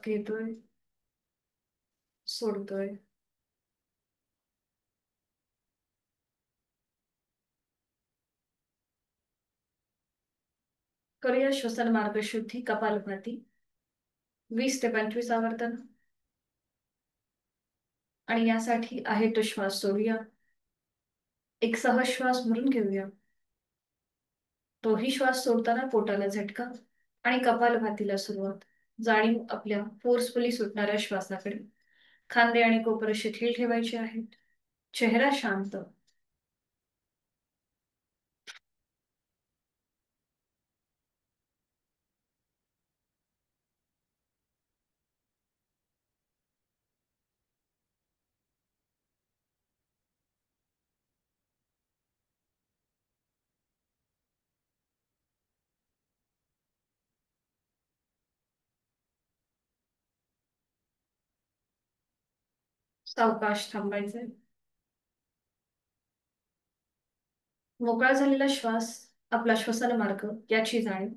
आत घेतोय, सोडतोय. करूया श्वसन मार्ग शुद्धी कपालभाती 20 ते 25 आवर्तन. आणि यासाठी आहे तो श्वास सोडूया. एक सहज श्वास भरून घेऊया. तोही श्वास सोडताना पोटाला झटका आणि कपालभातीला सुरुवात. जाणीव आपल्या फोर्सफुली सुटणाऱ्या श्वासाकडे. खांदे आणि कोपर शिथिल ठेवायचे आहेत. चेहरा शांत. सावकाश थांबायचे. मोकळा झालेला श्वास, आपला श्वसन मार्ग याची जाणीव.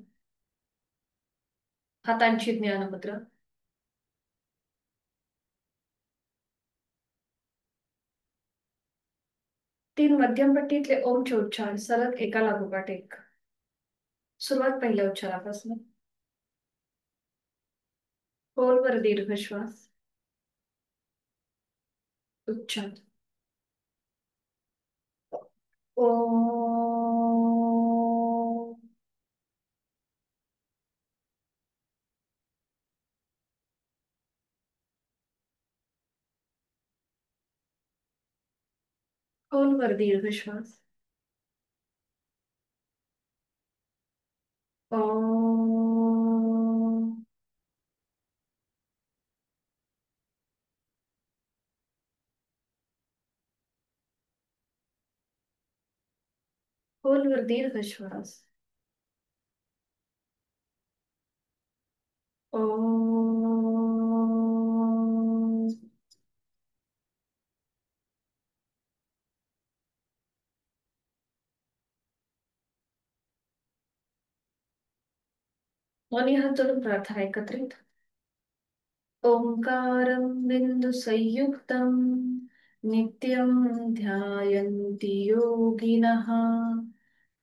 हातांची ज्ञानमुद्रा. 3 मध्यमपट्टीतले ओमचे उच्चार सलग एका लागोपाठ एक. सुरुवात पहिल्या उच्चारापासून. खोलवर दीर्घ श्वास. उच्चार ओ. खोलवर दीर्घ श्वास. ओ. खोलवर दीर्घ श्वास. ओ. दोन्ही हात जोडून प्रार्थना एकत्रित. ओंकारं बिंदु संयुक्तं नित्यं ध्यायन्ति योगिनः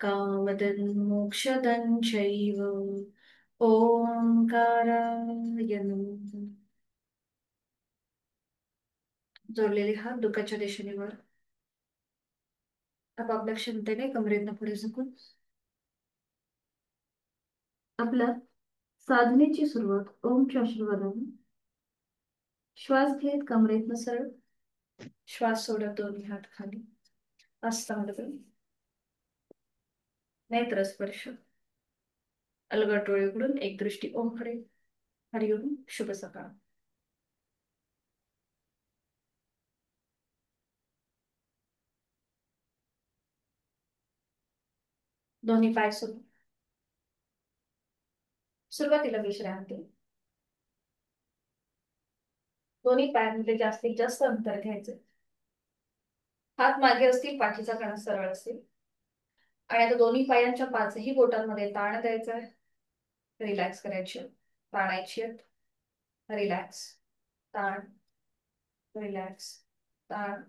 कामदं मोक्षदं चैव ओंकाराय नमः. जोडलेले हात डोक्याच्या दिशेने वर. आपापल्या क्षमतेने कमरेतनं पुढे झुकून आपल्या साधनेची सुरुवात ओमच्या आशीर्वादाने. श्वास घेत कमरेतनं सरळ. श्वास सोडत दोन्ही हात खाली. अस्तांग. नेत्र स्पर्श. अलगद डोळे उघडून एक दृष्टी ओमकडे. हरिओम. शुभ सकाळ. दोन्ही पाय सुरू. सुरुवातीला विश्रांती. दोन्ही पायांमध्ये जास्तीत जास्त अंतर घ्यायचे. हात मागे असतील, पाठीचा कणा सरळ असेल. आणि आता दोन्ही पायांच्या 5ही बोटांमध्ये ताण द्यायचा आहे. रिलॅक्स करायची. ताणायची. रिलॅक्स. ताण. रिलॅक्स. ताण.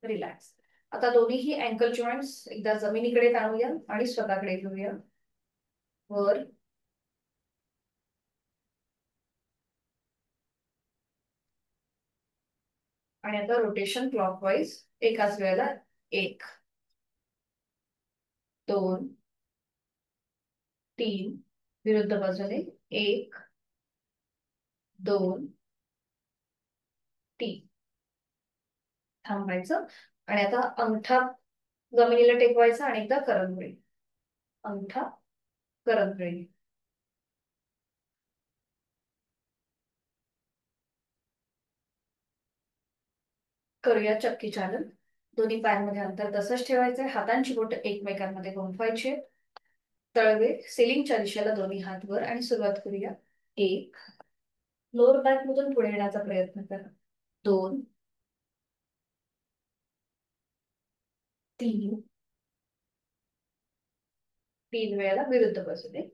रिलॅक्स. आता दोन्हीही अँकल जॉइंट्स एकदा जमिनीकडे ताणूया आणि स्वतःकडे घेऊया. वर. आणि आता रोटेशन क्लॉकवाईज एकाच वेळेला. 1 2 3. विरुद्ध बाजूने 1 2 3. थांबायचं. आणि आता अंगठा जमिनीला टेकवायचा आणि एकदा करंगळी. अंगठा करंगळी. करूया चक्की चालन. दोन्ही पायांमध्ये अंतर तसंच ठेवायचंय. हातांची बोट एकमेकांमध्ये गुंफवायची. तळवे सिलिंगच्या दिशेला दोन्ही हात वर आणि सुरुवात करूया. 1. लोअर बॅक मधून पुढे येण्याचा प्रयत्न करा. 2 3. 3 वेळेला विरुद्ध बाजूने.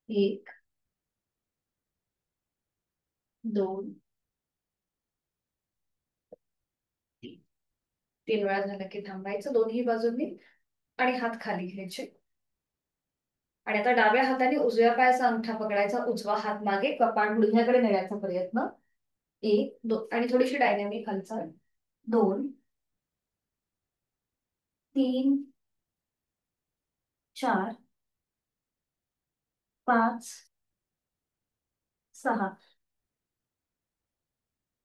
1 2 3. 3 वेळा झालं की थांबायचं दोन्ही बाजूंनी आणि हात खाली घ्यायचे. आणि आता डाव्या हाताने उजव्या पायाचा अंगठा पकडायचा, उजवा हात मागे कपाळ गुडघ्याकडे नेण्याचा प्रयत्न. 1 2 आणि थोडीशी डायनॅमिक हालचाल. 2 3 4 5 6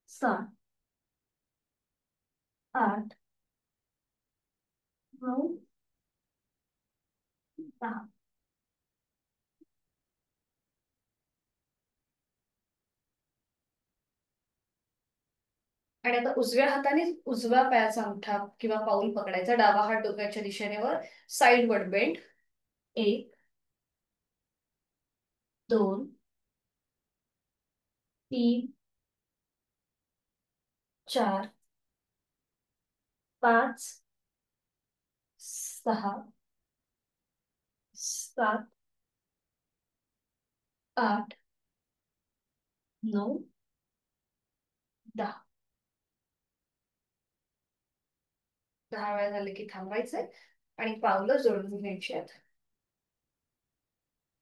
7 8 9 10. आणि आता उजव्या हाताने उजव्या पायाचा अंगठा किंवा पाऊल पकडायचा, डावा हात डोक्याच्या दिशेने वर, साइडवर्ड बेंड. 1 2 3 4 5 6 7 8 9 10. 10 वेळा झाले की थांबायचंय आणि पावलं जोडून घ्यायची आहेत.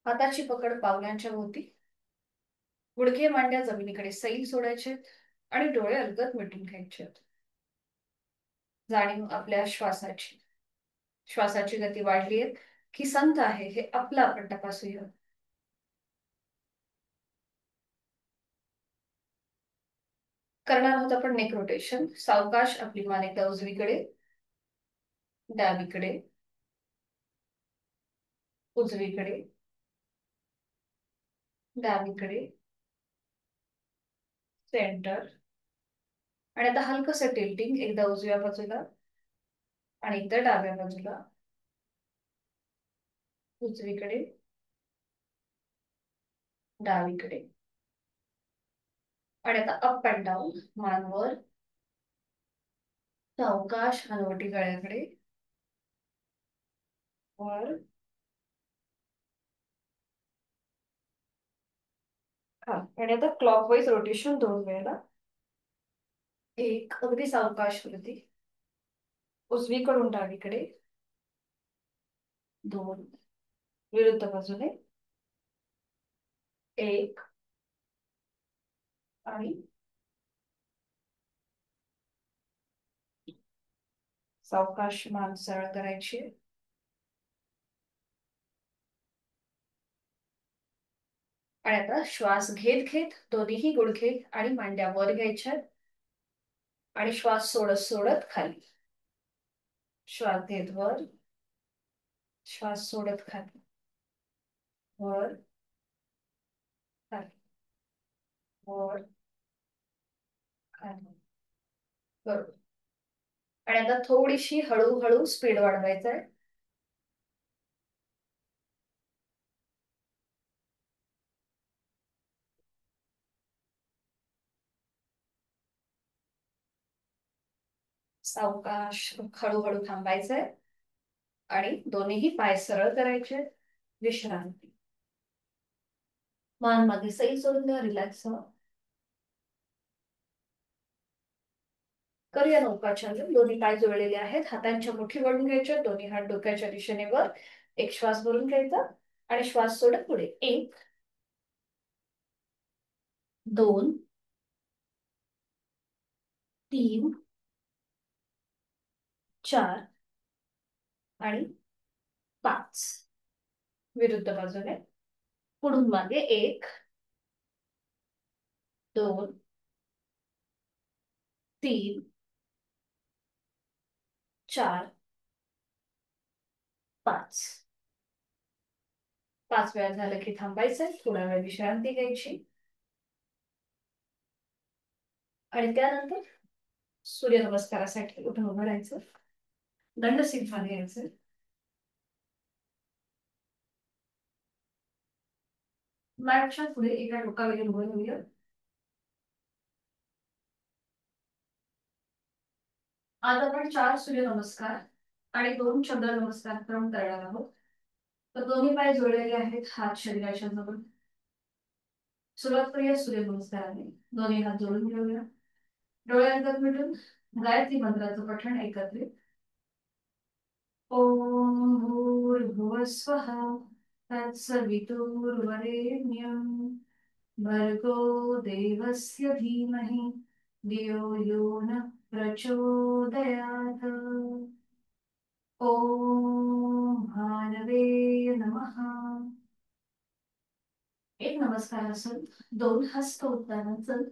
हाताची पकड पावलांच्या भोवती, गुडघे मांड्या जमिनीकडे सैल सोडायचे आणि डोळे अलगद मिटून घ्यायचे. जाणीव आपल्या श्वासाची. श्वासाची गती वाढली आहे की संथ आहे हे आपलं आपण तपासूया. करणार आहोत आपण नेक रोटेशन. सावकाश आपली मान एकदा उजवीकडे, डावीकडे, उजवीकडे, डावीकडे, सेंटर. आणि आता हलकसं टिल्टिंग, एकदा उजव्या बाजूला आणि एकदा डाव्या बाजूला, उजवीकडे, डावीकडे. आणि आता अप अँड डाऊन, मानवर, सावकाश हलवटी गळ्याकडे, वर, हा. आणि आता क्लॉकवाईज रोटेशन 2 वेळेला. 1 अगदी सावकाश वरती, उजवीकडून डावीकडे. 2 विरुद्ध बाजूने. 1 आणि सावकाश मान सरळ करायची. आणि आता श्वास घेत घेत दोन्हीही गुडघे आणि मांड्या वर घ्यायच्या आणि श्वास सोडत सोडत खाली. श्वास घेत वर, श्वास सोडत खाली, वर, खाली, वर, खाली. बरोबर. आणि आता थोडीशी हळूहळू स्पीड वाढवायचं आहे. सावकाश हळूहळू थांबायचंय आणि दोन्हीही पाय सरळ करायचे. विश्रांती. मान मागे सैल सोडून द्या, रिलॅक्स व्हा. करूया नौकाचलन. दोन्ही पाय जोडलेले आहेत, हातांच्या मुठी वळून घ्यायच्या, दोन्ही हात डोक्याच्या दिशेने वर. एक श्वास भरून घ्यायचा आणि श्वास सोडत पुढे. 1 2 3 4 आणि 5. विरुद्ध बाजूने, पुढून मागे. 1 2 3 4 5. 5 वेळा झालं की थांबायचंय, थोडा वेळ विश्रांती घ्यायची. आणि त्यानंतर सूर्यनमस्कारासाठी उठून उभं राहायचं, दंड सिंहासन घ्यायचं. मॅटच्या पुढे एका टोकावर उभं राहूया. आज आपण 4 सूर्यनमस्कार आणि 2 चंद्र नमस्कार करणार आहोत. तर दोन्ही पाय जोडलेले आहेत, हात शरीराच्या जवळ. सुरुवात करूया सूर्यनमस्काराने. दोन्ही हात जोडून घेऊया. डोळे अंगात मिटून गायत्री मंत्राचं पठण एकत्रित. ओम भूर्भुवः स्वः तत्सवितुर्वरेण्यं भर्गो देवस्य धीमहि धियो यो नः प्रचोदयात्. ओम भानवे नमः. एक नमस्कारासन, दोन हस्त उत्तानासन,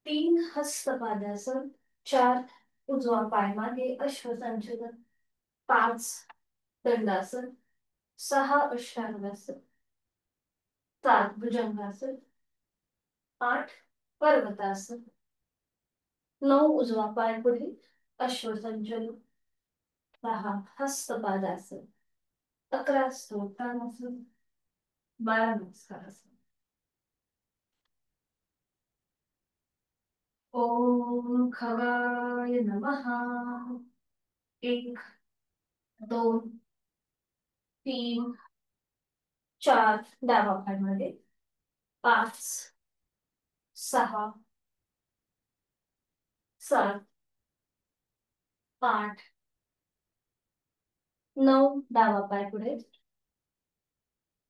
तीन हस्त पादासन, चार उजवा पाय मागे अश्वसंचलन, पाच दंडासन, सहा अष्टांगासन, सात भुजंगासन, आठ पर्वतासन, नऊ उजवा पाय पुढे अश्वसंचलन, दहा हस्तपादासन, 11 स्तोत्रासन, 12 नमस्कारासन. ओम खगाय नमः. एक, दोन, तीन, चार डावा पाय मध्ये, पाच, सहा, सात, आठ, नऊ डावा पाय पुढे,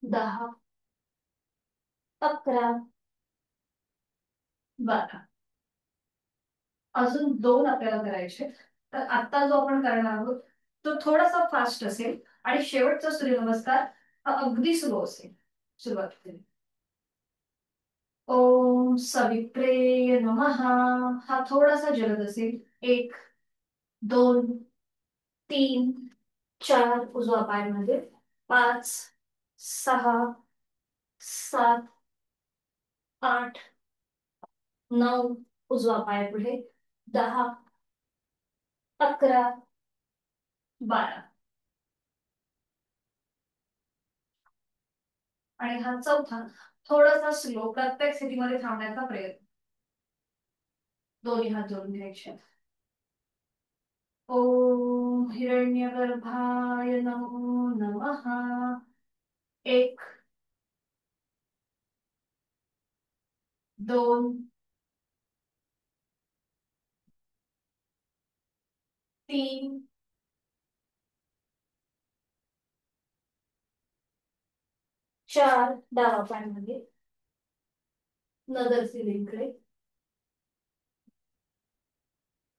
10, 11, 12. अजून दोन आपल्याला करायचे. तर आता जो आपण करणार आहोत तो थोडासा फास्ट असेल आणि शेवटचा सूर्यनमस्कार हा अगदी स्लो असेल. सुरुवात करू. ओम सवित्रे नमः. हा थोडासा जलद असेल. 1, 2, 3, 4 उजवा पाय मध्ये, 5, 6, 7, 8, 9 उजवा पाय पुढे, 10, 11, 12. आणि हा चौथा थोडासा स्लो, प्रत्येक स्थितीमध्ये थांबण्याचा प्रयत्न. दोन्ही हात जोडून घ्यायचे. ओम हिरण्यगर्भाय नमो नमः. 1, 2, 3, 4 डावा पायामध्ये नजर सिलिंगकडे,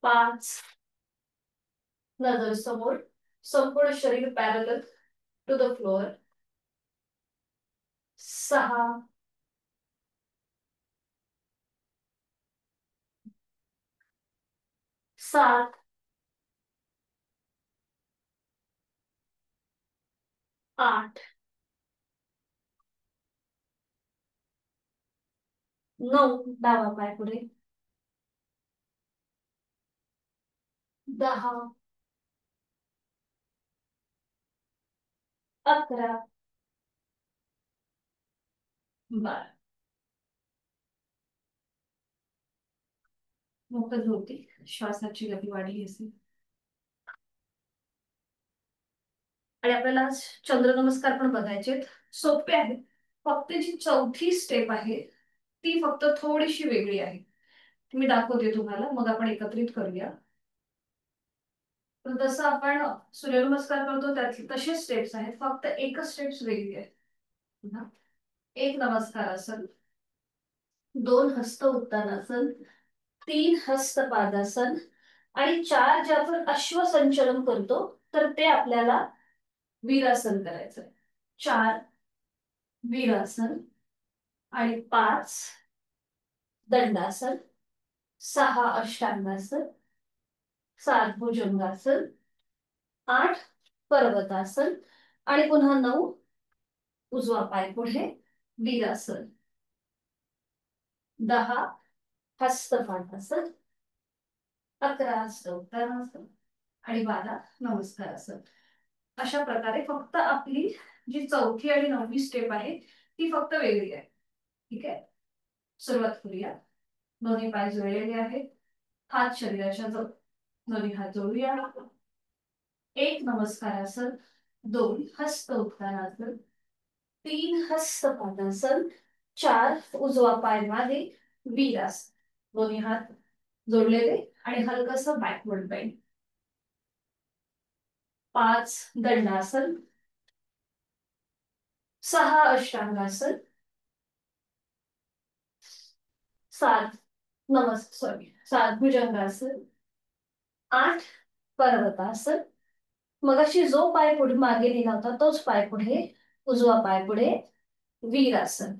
5 नजर समोर, संपूर्ण शरीर पॅरलल टू द फ्लोअर, 6, 7, 8, 9 डावा पाय पुढे, 10, 11, 12. मोकळी होती. श्वासाची गती वाढली असेल. आणि आपल्याला आज चंद्र नमस्कार पण बघायचे. सोपे आहेत. फक्त जी चौथी स्टेप आहे ती फक्त थोडीशी वेगळी आहे. मी दाखवते तुम्हाला, मग आपण एकत्रित करूया. तर जसं आपण सूर्यनमस्कार करतो त्यात तसेच स्टेप्स आहेत, फक्त एकच स्टेप्स वेगळी आहे. एक नमस्कार आसन, 2 हस्त उत्तानासन, 3 हस्त पादासन आणि 4 जे आपण अश्वसंचलन करतो तर ते आपल्याला वीरासन करायचंय. 4 वीरासन आणि 5 दंडासन, 6 अष्टांगासन, 7 भुजंगासन, 8 पर्वतासन आणि पुन्हा 9 उजवा पाय पुढे वीरासन, 10 हस्तपादासन, 11 उत्तानासन आणि 12 नमस्कारासन. अशा प्रकारे फक्त आपली जी चौथी आणि 9वी स्टेप आहे ती फक्त वेगळी आहे. ठीक आहे. सुरुवात करूया. दोन्ही पाय जोडलेले आहेत. हात शरीराच्या जवळ, दोन्ही हात जोडूया. 1 नमस्कारासन, 2 हस्त उत्तानासन, 3 हस्त पादासन, 4 उजवा पाय मागे, वीरासन. दोन्ही हात जोडलेले आणि हलकस बॅकवर्ड बेंड. 5 दंडासन. 6 अष्टांगासन. 7 7 भुजंगासन. 8 पर्वतासन. मगाशी जो पाय पुढे मागे नेला होता तोच पाय पुढे, उजवा पाय पुढे, वीरासन.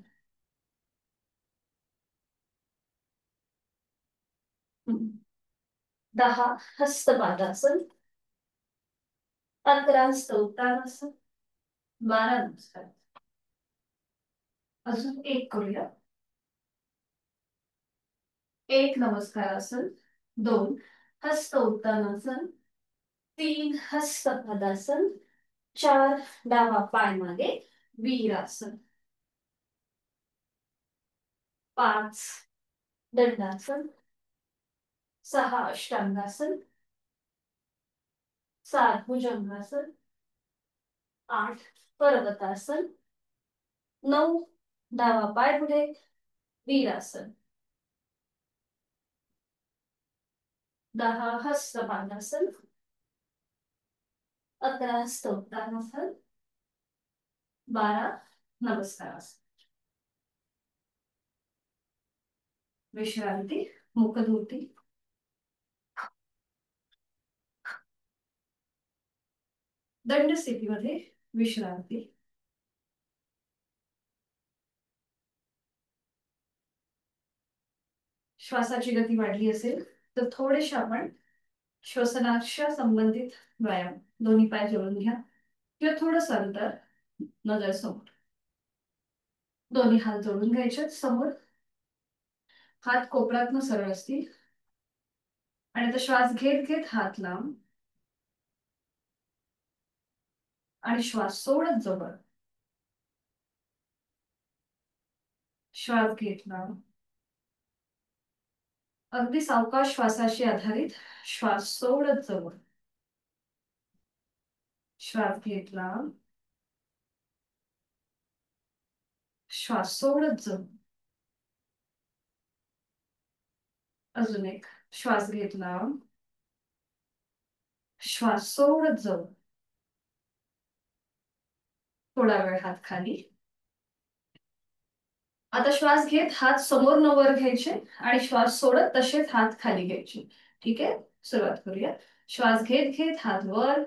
10 हस्तपादासन. 11 स्तोत्रासन. 12 नमस्कार. अजून एक करूया. 1 नमस्कारासन. 2 हस्त उत्तानासन. 3 हस्तपदासन. 4 डावा पाय मागे, वीरासन. 5 दंडासन. 6 अष्टांगासन. 7 भुजंगासन. 8 पर्वतासन. 9 डावा पाय पुढे, वीरासन. 10 हस्तपादासन. 11 स्तोत्रासन. 12 नमस्कारासन. विश्रांती, मुखधुती. दंड स्थितीमध्ये विश्रांती. श्वासाची गती वाढली असेल तर थोडेसे आपण श्वसनाच्या संबंधित व्यायाम, दोन्ही पाय जोडून घ्या किंवा थोडंसं अंतर, नजर समोर. दोन्ही हात जोडून घ्यायचे समोर. हात कोपरातनं सरळ असतील आणि आता श्वास घेत घेत हात लांब आणि श्वास सोडत जवळ. श्वास घेतला, अगदी सावकाश श्वासाशी आधारित श्वास सोडत जवळ. श्वास घेतला, श्वास सोडत जवळ. अजून एक. श्वास घेतला, श्वास सोडत जवळ. थोडा वेळ हात खाली. आता श्वास घेत हात समोर न वर घ्यायचे आणि श्वास सोडत तसेच हात खाली घ्यायचे. ठीक आहे, सुरुवात करूया. श्वास घेत घेत हात वर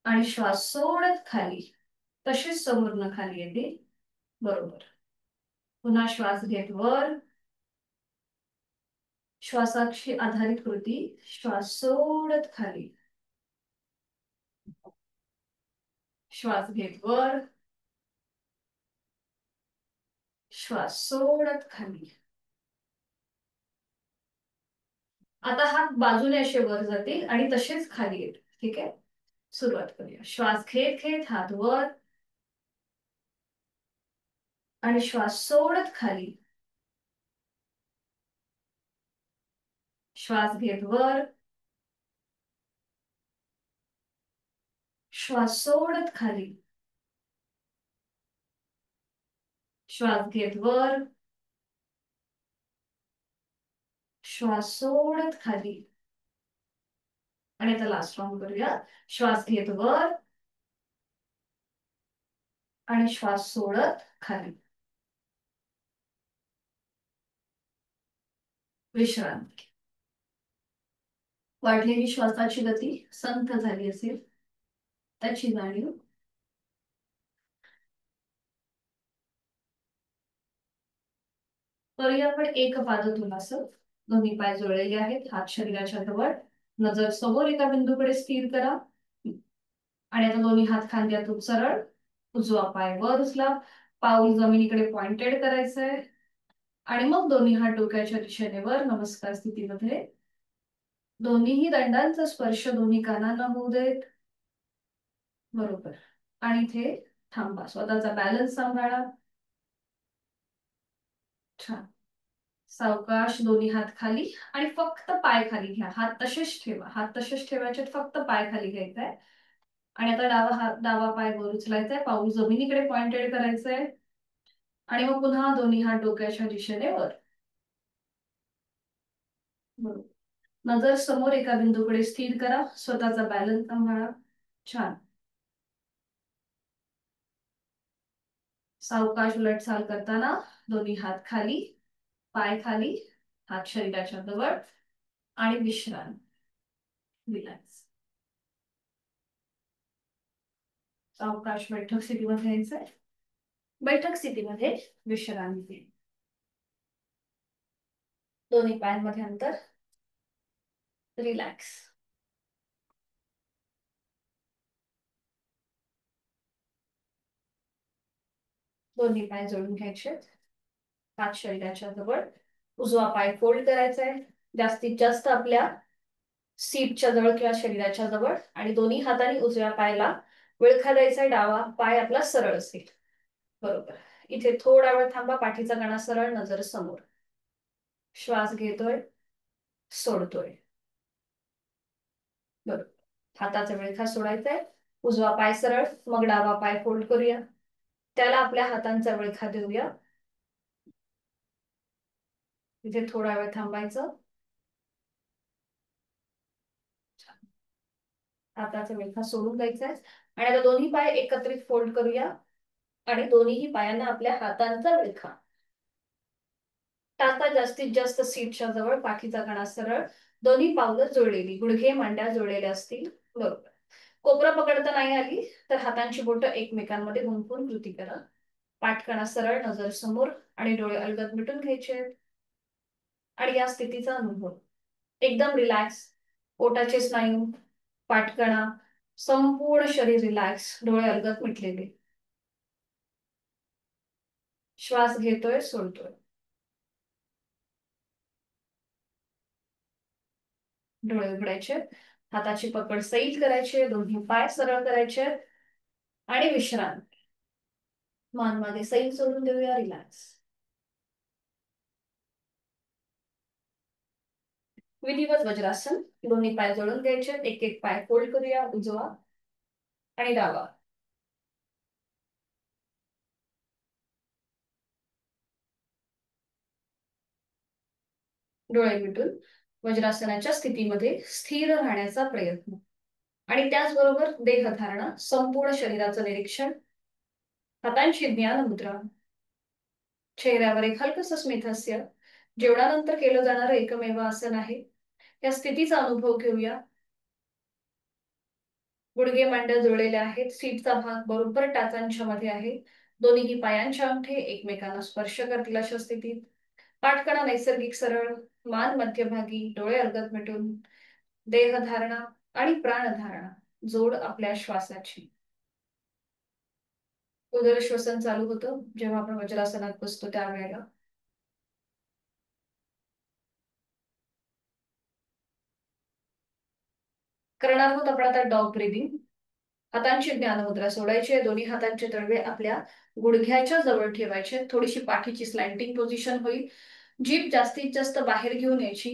आणि श्वास सोडत खाली, तसेच समोर न खाली येते. बरोबर. पुन्हा श्वास घेत वर, श्वासाची आधारित कृती. श्वास सोडत खाली. श्वास घेत वर, श्वास सोडत खाली. आता हात बाजूने असे वर जातील आणि तसेच खाली येतील. ठीक आहे, सुरुवात करूया. श्वास घेत घेत हात वर आणि श्वास सोडत खाली. श्वास घेत वर, श्वास सोडत खाली. श्वास घेत वर, श्वास सोडत खाली. आणि आता लास्ट राऊंड करूया. श्वास घेत वर आणि श्वास सोडत खाली. विश्रांती. वाढलेली श्वासाची गती संथ झाली असेल त्याची जाणीव. करूया आपण एक पादोत्तानासन. दोन्ही पाय जोडलेले आहेत, हात शरीराच्या जवळ, नजर समोर एका बिंदूकडे स्थिर करा. आणि आता दोन्ही हात खांद्यातून सरळ, उजवा पाय वर उचला, पाऊल जमिनीकडे पॉइंटेड करायचंय आणि मग दोन्ही हात डोक्याच्या दिशेने वर, नमस्कार स्थितीमध्ये. दोन्हीही दंडांचा स्पर्श दोन्ही कानांना होऊ देत. बरोबर. आणि इथे थांबा, स्वतःचा बॅलन्स सांभाळा. छान. सावकाश दोन्ही हात खाली आणि फक्त पाय खाली घ्या. हात तसेच ठेवा, हात तसेच ठेवायचे, फक्त पाय खाली घ्यायचाय. आणि आता डावा पाय वर उचलायचाय, पाऊल जमिनीकडे पॉइंटेड करायचंय. आणि मग पुन्हा दोन्ही हात डोक्याच्या दिशेने वर. बरोबर. नजर समोर एका बिंदूकडे स्थिर करा, स्वतःचा बॅलन्स सांभाळा. छान. सावकाश उलटचाल करताना दोन्ही हात खाली, पाय खाली, हात शरीराच्या जवळ आणि विश्रांती. रिलॅक्स. सावकाश बैठक स्थितीमध्ये यायचंय. बैठक स्थितीमध्ये विश्रांती. दोन्ही पायांमध्ये अंतर. रिलॅक्स. दोन्ही पाय जोडून घ्यायचे, हात शरीराच्या जवळ. उजवा पाय फोल्ड करायचा आहे जास्तीत जास्त आपल्या सीटच्या जवळ किंवा शरीराच्या जवळ, आणि दोन्ही हाताने उजव्या पायाला विळखा द्यायचा. डावा पाय आपला सरळ असेल. बरोबर. इथे थोडा वेळ थांबा, पाठीचा कणा सरळ, नजर समोर. श्वास घेतोय, सोडतोय. बरोबर. हाताचा विळखा सोडायचा आहे. उजवा पाय सरळ, मग डावा पाय फोल्ड करूया. त्याला आपल्या हातांचा विळखा देऊया. इथे थोडा वेळ थांबायचं. हाताचा विळखा सोडून द्यायचा आहे आणि आता दोन्ही पाय एकत्रित फोल्ड करूया आणि दोन्हीही पायांना आपल्या हातांचा विळखा. टाचा जास्तीत जास्त सीटच्या जवळ, पाठीचा कणा सरळ, दोन्ही पावलं जोडलेली, गुडघे मांड्या जोडलेल्या असतील. बरोबर. कोपरा पकडता नाही आली तर हातांची बोटं एकमेकांमध्ये गुंफून कृती करा. पाठकणा सरळ, नजर समोर आणि डोळे अलगद मिटून घ्यायचे. आणि या स्थितीचा अनुभव एकदम रिलॅक्स. पोटाचे स्नायू, पाठकणा, संपूर्ण शरीर रिलॅक्स, डोळे अलगद मिटलेले. श्वास घेतोय, सोडतोय. डोळे उघडायचे, हाताची पकड सैल करायचे, दोन्ही पाय सरळ करायचे आणि विश्रांती. मान मध्ये सैल सोडून देऊया. रिलॅक्स. विधिवत वज्रासन. दोन्ही पाय जोडून घ्यायचे, एक एक पाय फोल्ड करूया, उजवा आणि डावा. डोळे मिटून वज्रासनाच्या स्थितीमध्ये स्थिर राहण्याचा प्रयत्न आणि त्याचबरोबर देहधारणा, संपूर्ण शरीराचं निरीक्षण. हातांची ज्ञान मुद्रा, चेहऱ्यावर एक हलकस स्मितहास्य, जेवणानंतर केलं जाणारं एकमेव आसन आहे. या स्थितीचा अनुभव घेऊया. गुडघे मांड्या जुळलेल्या आहेत, सीटचा भाग बरोबर टाचांच्या मध्ये आहे. दोन्ही पायांचे अंगठे एकमेकांना स्पर्श करतील अशा स्थितीत. पाठकणा नैसर्गिक सरळ, मान मध्यभागी, डोळे अलगद मिटून. देहधारणा आणि प्राणधारणा, जोड आपल्या श्वासाची. उदर श्वसन चालू होतं जेव्हा आपण वज्रासनात बसतो त्यावेळेला. करणार आहोत आपण आता डॉग ब्रीदिंग. हातांची ज्ञानमुद्रा सोडायची, दोन्ही हातांचे तळवे आपल्या गुडघ्याच्या जवळ ठेवायचे. थोडीशी पाठीची स्लॅन्टिंग पोझिशन होईल. जीभ जास्तीत जास्त बाहेर घेऊन यायची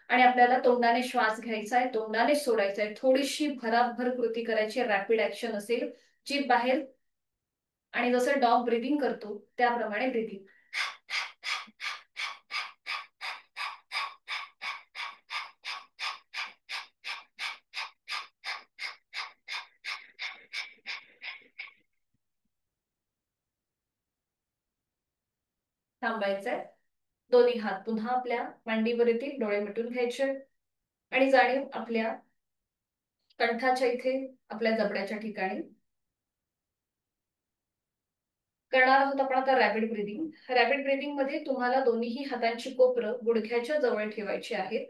आणि आपल्याला तोंडाने श्वास घ्यायचा आहे, तोंडाने सोडायचा आहे. थोडीशी भराभर कृती करायची, रॅपिड ऍक्शन असेल. जीभ बाहेर आणि जसं डॉग ब्रीदिंग करतो त्याप्रमाणे ब्रीदिंग. थांबायचंय. दोन्ही हात पुन्हा आपल्या मांडीवर येतील, डोळे मिटून घ्यायचे आणि जाणीव आपल्या कंठाच्या इथे, आपल्या जबड्याच्या ठिकाणी. करणार आहोत आपण आता रॅपिड ब्रीदिंग. रॅपिड ब्रीदिंग मध्ये तुम्हाला दोन्ही हातांची कोपरं गुडघ्याच्या जवळ ठेवायची आहेत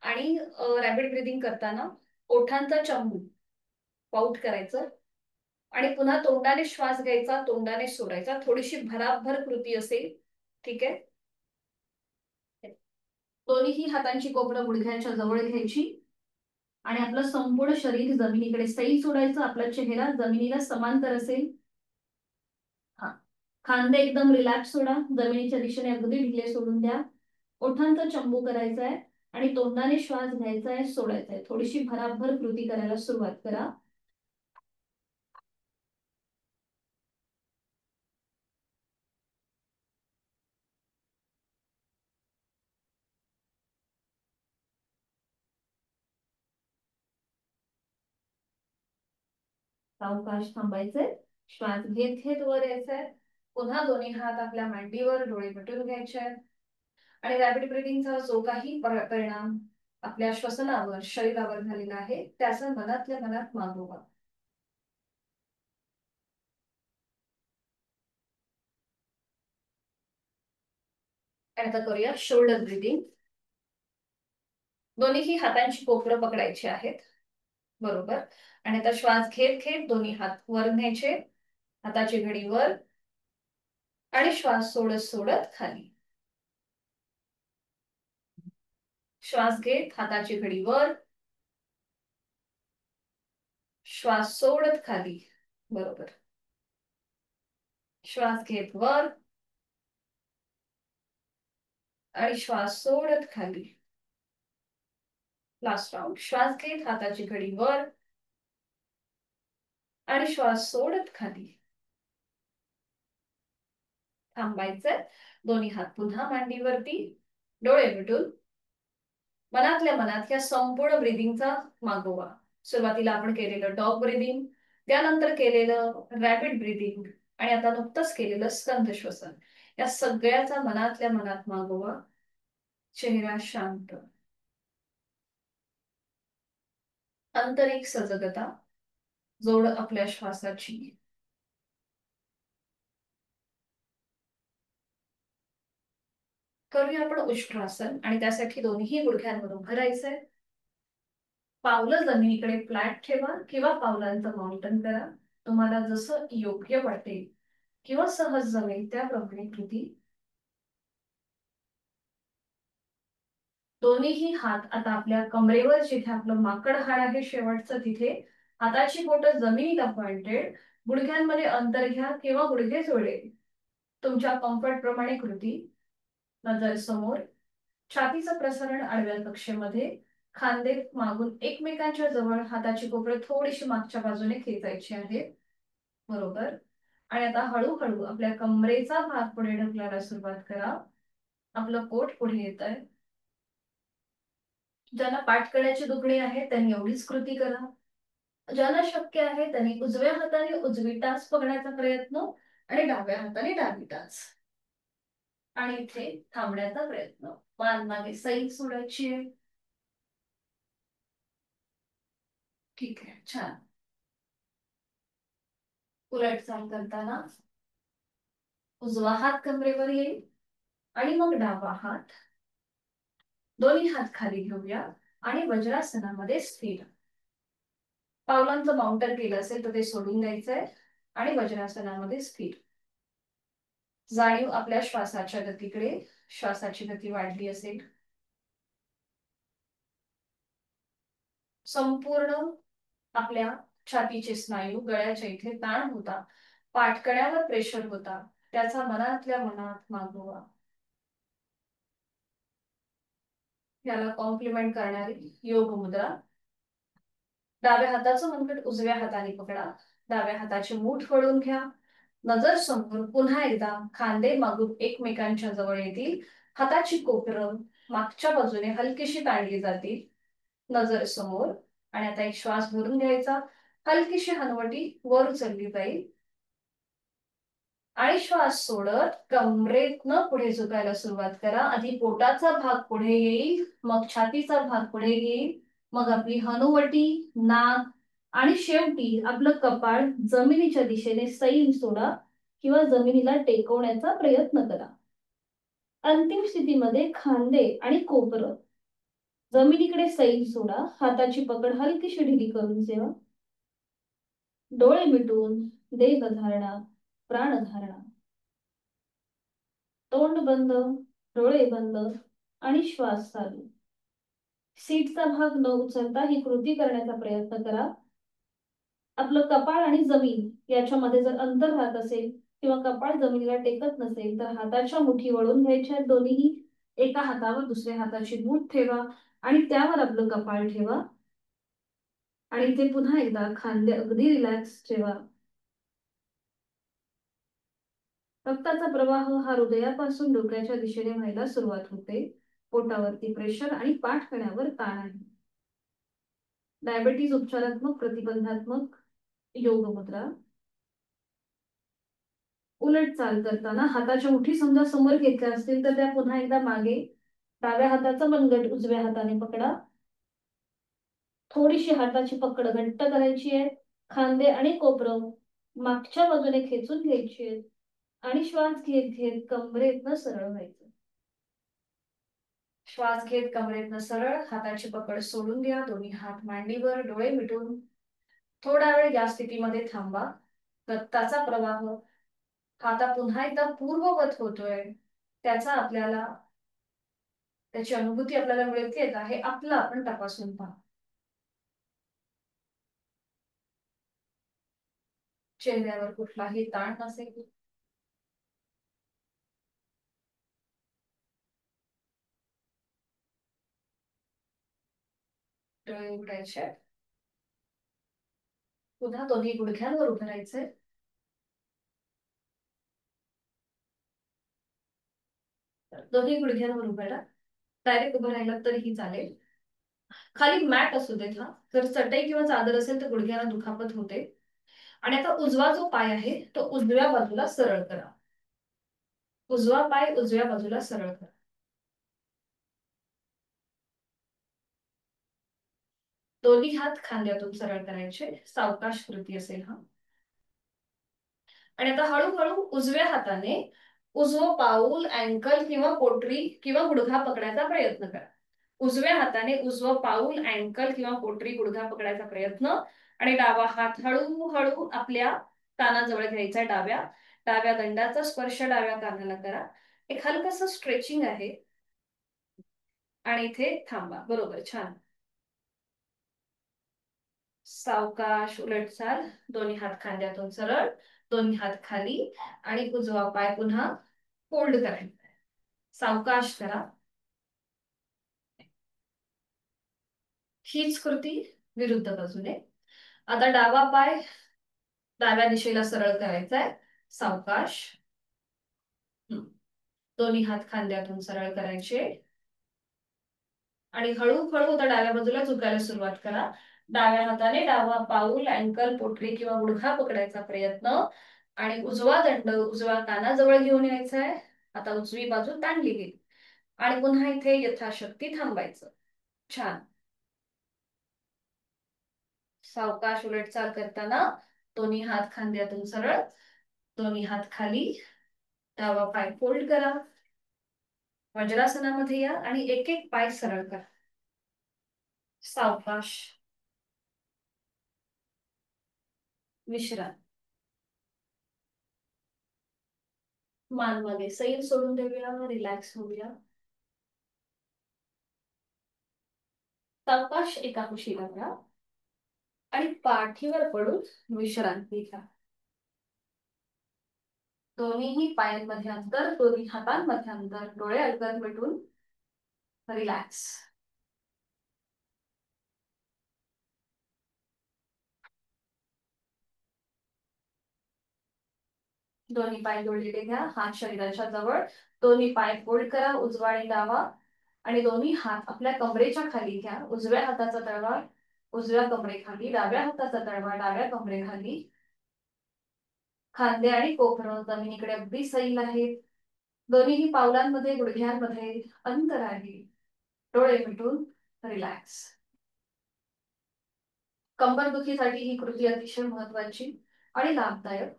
आणि रॅपिड ब्रीदिंग करताना ओठांचा चंबू पाऊट करायचं आणि पुन्हा तोंडाने श्वास घ्यायचा, तोंडाने सोडायचा. थोडीशी भराभर कृती असेल. ठीक आहे. दोन्ही हातांची कोपरं गुडघ्याच्या जवळ घ्यायची आणि आपलं संपूर्ण शरीर जमिनीकडे सैल सोडायचं. आपला चेहरा जमिनीला समांतर असेल. हा. खांदे एकदम रिलॅक्स सोडा, जमिनीच्या दिशेने अगदी ढिले सोडून द्या. ओठांचा चंबू करायचा आहे आणि तोंडाने श्वास घ्यायचा आहे, सोडायचा आहे. थोडीशी भराभर कृती करायला सुरुवात करा. सावकाश थांबायचंय. श्वास घेत घेत वर यायचंय. पुन्हा दोन्ही हात आपल्या मांडीवर, डोळे मिटून घ्यायचे आहेत. आणि रॅपिड ब्रिदिंगचा जो काही परिणाम आपल्या श्वसनावर, शरीरावर झालेला आहे त्याचा मनातल्या मनात मागोवा. आणि आता करूया शोल्डर ब्रिदिंग. दोन्ही हातांची कोपरं पकडायची आहेत. बरोबर. आणि आता श्वास घेत घेत दोन्ही हात वर न्यायचे, हाताची घडी वर, आणि श्वास सोडत सोडत खाली. श्वास घेत हाताची घडी वर, श्वास सोडत खाली. बरोबर. श्वास घेत वर आणि श्वास सोडत खाली. Last round. श्वास घेत हाताची घडी वर आणि श्वास सोडत खाली. थांबायचं. दोन्ही हात पुन्हा मांडीवरती, डोळे मिटून मनातल्या मनात या संपूर्ण ब्रिदिंगचा मागोवा. सुरुवातीला आपण केलेलं डॉग ब्रिदिंग, त्यानंतर केलेलं रॅपिड ब्रिदिंग, आणि आता नुकतंच केलेलं स्कंद श्वसन. या सगळ्याचा मनातल्या मनात मागोवा. चेहरा शांत, आंतरिक सजगता, जोड आपल्या श्वासाची. करूया आपण उष्ट्रासन. आणि त्यासाठी दोन्ही गुडघ्यांवर उभं राहायचंय. पावलं जमिनीकडे फ्लॅट ठेवा किंवा पावलांचं माउंटन करा. तुम्हाला जसं योग्य वाटेल किंवा सहज जमेल त्याप्रमाणे कृती. दोन्हीही हात आता आपल्या कमरेवर, जिथे आपलं माकड हाड आहे शेवटचं तिथे. हाताची बोटं जमिनीला पॉइंटेड. गुडघ्यांमध्ये अंतर घ्या किंवा गुडघे जोडले. तुमच्या कम्फर्ट प्रमाणे कृती. नजर समोर. छातीचं प्रसारण आडव्या कक्षेमध्ये. खांदे मागून एकमेकांच्या जवळ. हाताची कोपरं थोडीशी मागच्या बाजूने खेचायची आहे. बरोबर. आणि आता हळूहळू आपल्या कमरेचा भाग पुढे ढकलायला सुरुवात करा. आपलं पोट पुढे येत आहे. ज्यांना पाठकण्याची दुखणी आहे त्यांनी एवढीच कृती करा. ज्यांना शक्य आहे त्यांनी उजव्या हाताने उजवी टाच पकडण्याचा प्रयत्न आणि डाव्या हाताने डावी टाच. आणि इथे थांबण्याचा प्रयत्न. मान मागे सैल सोडायची आहे. ठीक आहे, छान. उलट चाल करताना उजवा हात कमरेवर येईल आणि मग डावा हात. दोन्ही हात खाली घेऊया आणि वज्रासनामध्ये स्थिर. पावलांचं माउंटन केलं असेल तर ते सोडून द्यायचंय आणि वज्रासनामध्ये स्थिर. जाणीव आपल्या श्वासाच्या गतीकडे. श्वासाची गती वाढली असेल. संपूर्ण आपल्या छातीचे स्नायू, गळ्याच्या इथे ताण होता, पाठकड्यावर प्रेशर होता, त्याचा मनातल्या मनात मागोवा. याला कॉम्प्लिमेंट करणारी योग मुद्रा. डाव्या हाताचं मनगट उजव्या हाताने पकडा. डाव्या हाताची मूठ वळून घ्या. नजर समोर. पुन्हा एकदा खांदे मागून एकमेकांच्या जवळ येतील. हाताची कोपरं मागच्या बाजूने हलकीशी ताणली जातील. नजर समोर. आणि आता एक श्वास भरून घ्यायचा. हलकीशी हनवटी वर उचलली जाईल आणि श्वास सोडत कमरेतनं पुढे झुकायला सुरुवात करा. आधी पोटाचा भाग पुढे येईल, मग छातीचा भाग पुढे येईल, मग आपली हनुवटी, नाक, आणि शेवटी आपलं कपाळ जमिनीच्या दिशेने सैल सोडा किंवा जमिनीला टेकवण्याचा प्रयत्न करा. अंतिम स्थितीमध्ये खांदे आणि कोपरं जमिनीकडे सैल सोडा. हाताची पकड हलकीशी ढिली करून ठेवा. डोळे मिटून देहधारणा, प्राणधारणा. तोंड बंद, डोळे बंद आणि श्वास चालू. सीटचा भाग न उचलता ही कृती करण्याचा प्रयत्न करा. आपलं कपाळ आणि जमीन याच्यामध्ये जर अंतर राहत असेल किंवा कपाळ जमिनीला टेकत नसेल तर हाताच्या मुठी वळून घ्यायच्या दोन्हीही. एका हातावर दुसऱ्या हाताची मूठ ठेवा आणि त्यावर आपलं कपाळ ठेवा. आणि इथे पुन्हा एकदा खांदे अगदी रिलॅक्स ठेवा. रक्ताचा प्रवाह हा हृदयापासून डोक्याच्या दिशेने व्हायला सुरुवात होते. पोटावरती प्रेशर आणि पाठकण्यावर ताण आहे. डायबिटीज उपचारात्मक, प्रतिबंधात्मक योग मुद्रा. उलट चाल करताना हाताच्या मुठी समजा समोर घेतल्या असतील तर त्या पुन्हा एकदा मागे. डाव्या हाताचा मनगट उजव्या हाताने पकडा. थोडीशी हाताची पकड घट्ट करायची आहे. खांदे आणि कोपरं मागच्या बाजूने खेचून घ्यायची आहे. आणि श्वास घेत घेत कमरेतनं सरळ व्हायचं. श्वास घेत कमरेतनं सरळ. हाताची पकड सोडून घ्या. दोन्ही हात मांडीवर, डोळे मिटून थोडा वेळ या स्थितीमध्ये थांबा. रक्ताचा प्रवाह हा आता पुन्हा एकदा पूर्ववत होतोय, त्याचा आपल्याला त्याची अनुभूती आपल्याला मिळते का हे आपलं आपण तपासून पहा. चेहऱ्यावर कुठलाही ताण नसेल. डोळे उघडायचे. पुन्हा दोन्ही गुडघ्यांवर उभं राहायचंय. दोन्ही गुडघ्यांवर उभं राहा. डायरेक्ट उभं राहिला तरीही चालेल. खाली मॅट असू देत. हा जर चटई किंवा चादर असेल तर गुडघ्याला दुखापत होते. आणि आता उजवा जो पाय आहे तो उजव्या बाजूला सरळ करा. उजवा पाय उजव्या बाजूला सरळ करा. दोन्ही हात खांद्यातून सरळ करायचे. सावकाश कृती असेल हा. आणि आता हळूहळू उजव्या हाताने उजवं पाऊल, अँकल किंवा पोटरी किंवा गुडघा पकडायचा प्रयत्न करा. उजव्या हाताने उजवं पाऊल, अँकल किंवा पोटरी, गुडघा पकडायचा प्रयत्न. आणि डावा हात हळूहळू आपल्या कानाजवळ घ्यायचा. डाव्या डाव्या दंडाचा स्पर्श डाव्या कानाला करा. एक हलकस स्ट्रेचिंग आहे. आणि इथे थांबा. बरोबर, छान. सावकाश उलटचाल. दोन्ही हात खांद्यातून सरळ. दोन्ही हात खाली. आणि उजवा पाय पुन्हा फोल्ड करायचा. सावकाश करा. हीच कृती विरुद्ध बाजूने. आता डावा पाय डाव्या दिशेला सरळ करायचा आहे. सावकाश. दोन्ही हात खांद्यातून सरळ करायचे. आणि हळूहळू आता डाव्या बाजूला झुकायला सुरुवात करा. डाव्या हाताने डावा पाऊल, अँकल, पोटरी किंवा गुडघा पकडायचा प्रयत्न. आणि उजवा दंड उजव्या कानाजवळ घेऊन यायचा आहे. आता उजवी बाजू ताणली गेली. आणि पुन्हा इथे यथाशक्ती थांबायचं. छान. सावकाश उलटचाल करताना दोन्ही हात खांद्यातून सरळ. दोन्ही हात खाली. डावा पाय फोल्ड करा. वज्रासनामध्ये या आणि एक एक पाय सरळ करा. सावकाश. विश्रांती. मान मध्ये सैल सोडून देऊया. रिलॅक्स होऊया. सावकाश एका कुशीला घ्या. आणि पाठीवर पडून विश्रांती घ्या. दोन्हीही पायांमध्ये अंतर, दोन्ही हातांमध्ये अंतर, डोळे अलगद मिटून रिलॅक्स. दोन्ही पाय जोडलेले घ्या. हात शरीराच्या जवळ. दोन्ही पाय फोल्ड करा. उजवा आणि डावा. आणि दोन्ही हात आपल्या कमरेच्या खाली घ्या. उजव्या हाताचा तळवा उजव्या कमरेखाली. डाव्या हाताचा तळवा डाव्या कमरेखाली. खांदे आणि कोपरं जमिनीकडे अगदी सैल आहेत. दोन्ही पावलांमध्ये गुडघ्यांमध्ये अंतर आहे. डोळे मिटून रिलॅक्स. कंबरदुखीसाठी ही कृती अतिशय महत्वाची आणि लाभदायक.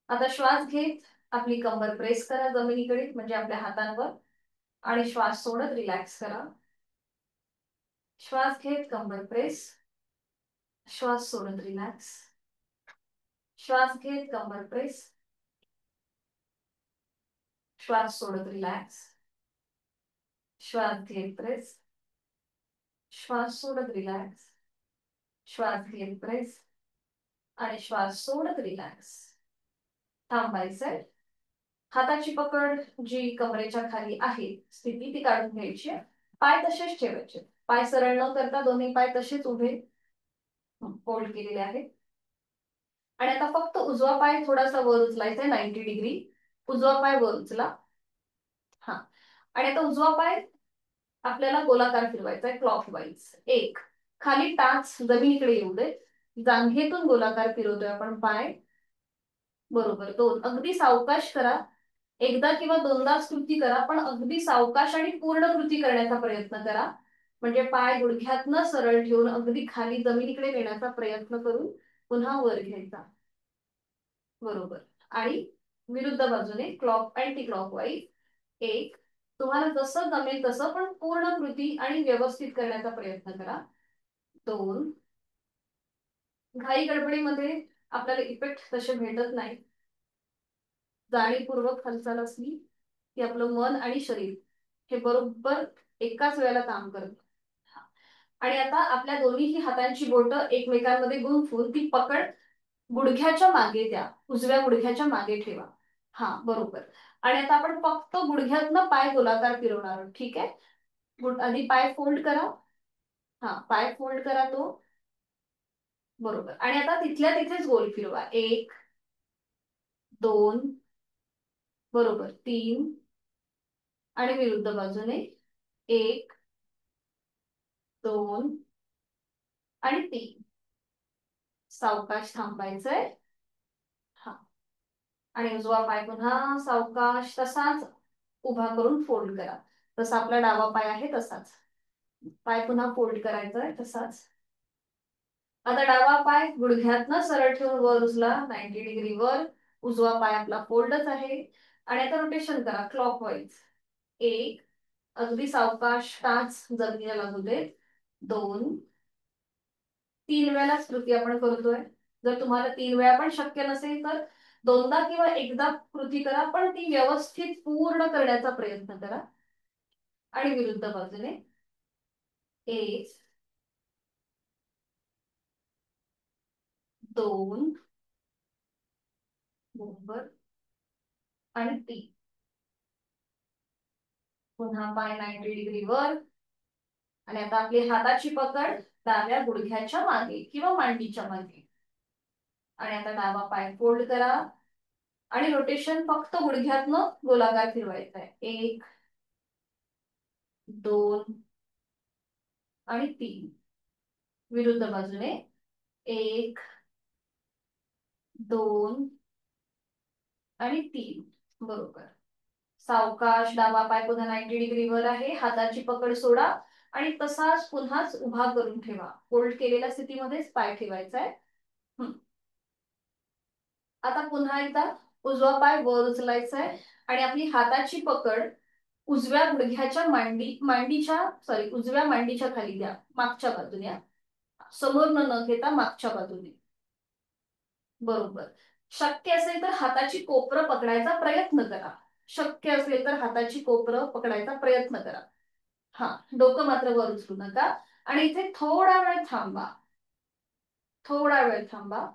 आता श्वास घेत आपली कंबर प्रेस करा जमिनीकडे, म्हणजे आपल्या हातांवर. आणि श्वास सोडत रिलॅक्स करा. श्वास घेत कंबर प्रेस. श्वास सोडत रिलॅक्स. श्वास घेत कंबर प्रेस. श्वास सोडत रिलॅक्स. श्वास घेत प्रेस. श्वास सोडत रिलॅक्स. श्वास घेत प्रेस. आणि श्वास सोडत रिलॅक्स. थांबायचंय. हाताची पकड जी कमरेच्या खाली आहे स्थिती ती काढून घ्यायची. पाय तसेच ठेवायचे. पाय सरळ न करता दोन्ही पाय तसेच उभे फोल्ड केलेले आहेत. आणि आता फक्त उजवा पाय थोडासा वर उचलायचा आहे 90 डिग्री. उजवा पाय वर उचला. हा. आणि आता उजवा पाय आपल्याला गोलाकार फिरवायचा आहे क्लॉकवाईज. एक खाली टाच जमिनीकडे येऊ दे. जांघेतून गोलाकार फिरवतोय आपण पाय. बरोबर, 2. अगदी सावकाश करा. एकदा किंवा दोनदाच कृती करा, पण अगदी सावकाश आणि पूर्ण कृती करण्याचा प्रयत्न करा. म्हणजे पाय गुडघ्यातनं सरळ ठेवून अगदी खाली जमिनीकडे नेण्याचा प्रयत्न करून पुन्हा वर घ्यायचा. बरोबर. आणि विरुद्ध बाजूने क्लॉक अँटी क्लॉकवाईज. 1. तुम्हाला जसं जमेल तसं पण पूर्ण कृती आणि व्यवस्थित करण्याचा प्रयत्न करा. 2. घाई गडबडीमध्ये आपल्याला इफेक्ट तसे भेटत नाही. जाणीवपूर्वक हालचाल असली की आपलं मन आणि शरीर हे बरोबर एकाच वेळेला काम करतं. आणि आता आपल्या दोन्हीही हातांची बोटं एकमेकांमध्ये गुंफून ती पकड गुडघ्याच्या मागे द्या. उजव्या गुडघ्याच्या मागे ठेवा. हा, बरोबर. आणि आता आपण फक्त गुडघ्यातनं पाय गोलाकार फिरवणार आहोत. ठीक आहे. आधी पाय फोल्ड करा. हा, पाय फोल्ड करा तो. बरोबर. आणि आता तिथल्या तिथेच गोल फिरवा. 1, 2, बरोबर, 3 आणि विरुद्ध बाजूने 1, 2 आणि 3. सावकाश थांबायचंय. हा, आणि उजवा पाय पुन्हा सावकाश तसाच उभा करून फोल्ड करा. तसा आपला डावा पाय आहे तसाच. पाय पुन्हा फोल्ड करायचा आहे तसाच. आता डावा पाय गुडघ्यातनं सरळ ठेवून वर उचला 90 डिग्री वर. उजवा पाय आपला फोल्डच आहे. आणि आता रोटेशन करा क्लॉकवाईज. 1, अगदी सावकाश टाच जमिनीला लागू दे. 2, 3 वेळेलाच कृती आपण करतोय. जर तुम्हाला 3 वेळा पण शक्य नसेल तर दोनदा किंवा एकदा कृती करा, पण ती व्यवस्थित पूर्ण करण्याचा प्रयत्न करा. आणि विरुद्ध बाजूने 1, 2, बरोबर, आणि 3. पुन्हा पाय 90 डिग्री वर. आणि आता आपली हाताची पकड डाव्या गुडघ्याच्या मागे किंवा मांडीच्या मागे. आणि आता डावा पाय फोल्ड करा. आणि रोटेशन फक्त गुडघ्यातनं गोलाकार फिरवायचं आहे. 1, 2 आणि 3. विरुद्ध बाजूने 1, 2 आणि 3. बरोबर. सावकाश डावा पाय पुन्हा 90 डिग्री वर आहे. हाताची पकड सोडा आणि तसाच पुन्हाच उभा करून ठेवा. फोल्ड केलेल्या स्थितीमध्येच पाय ठेवायचा आहे. आता पुन्हा एकदा उजवा पाय वर उचलायचा आहे. आणि आपली हाताची पकड उजव्या गुडघ्याच्या उजव्या मांडीच्या खाली द्या. मागच्या बाजूने, समोर न घेता मागच्या बाजूने. बरोबर. शक्य असेल तर हाताची कोपरं पकडायचा प्रयत्न करा. शक्य असेल तर हाताची कोपरं पकडायचा प्रयत्न करा. हा, डोकं मात्र वर उचलू नका. आणि इथे थोडा वेळ थांबा. थोडा वेळ थांबा.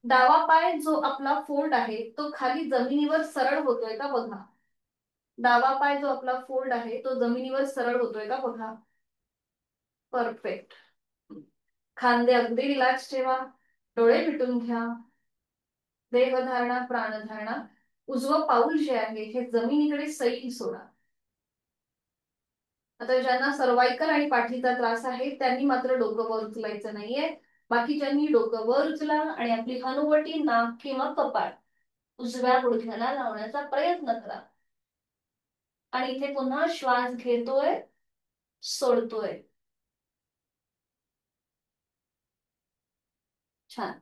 डावा पाय जो आपला फोल्ड आहे तो खाली जमिनीवर सरळ होतोय का बघा. डावा पाय जो आपला फोल्ड आहे तो जमिनीवर सरळ होतोय का बघा. परफेक्ट. खांदे अगदी रिलॅक्स ठेवा. डोळे मिटून घ्या. देहधारणा, प्राणधारणा. उजवं पाऊल जे आहे हे जमिनीकडे सैल सोडा. आता ज्यांना सर्वायकल आणि पाठीचा त्रास आहे त्यांनी मात्र डोकं वर उचलायचं नाहीये. बाकीच्यांनी डोकं वर उचला आणि आपली हनुवटी, नाक किंवा कपाळ उजव्या गुडघ्याला लावण्याचा प्रयत्न करा. आणि इथे पुन्हा श्वास घेतोय, सोडतोय. छान.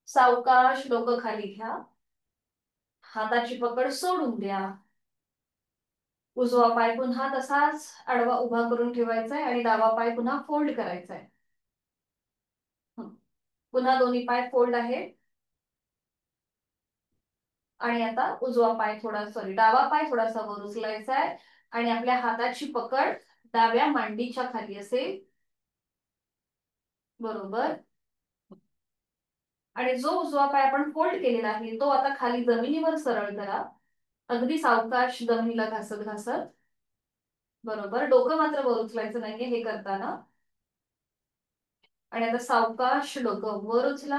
सावकाश डोकं खाली घ्या. हाताची पकड सोडून द्या. उजवा पाय पुन्हा तसाच आडवा उभा करून ठेवायचा आहे आणि डावा पाय पुन्हा फोल्ड करायचा आहे. पुन्हा दोन्ही पाय फोल्ड आहे. आणि आता डावा पाय थोडासा वर उचलायचा आहे. आणि आपल्या हाताची पकड डाव्या मांडीच्या खाली असेल. बरोबर. आणि जो उजवा पाय आपण फोल्ड केलेला आहे तो आता खाली जमिनीवर सरळ करा. अगदी सावकाश जमिनीला घासत घासत. बरोबर. डोकं मात्र वर उचलायचं नाहीये हे करताना. आणि आता सावकाश डोकं वर उचला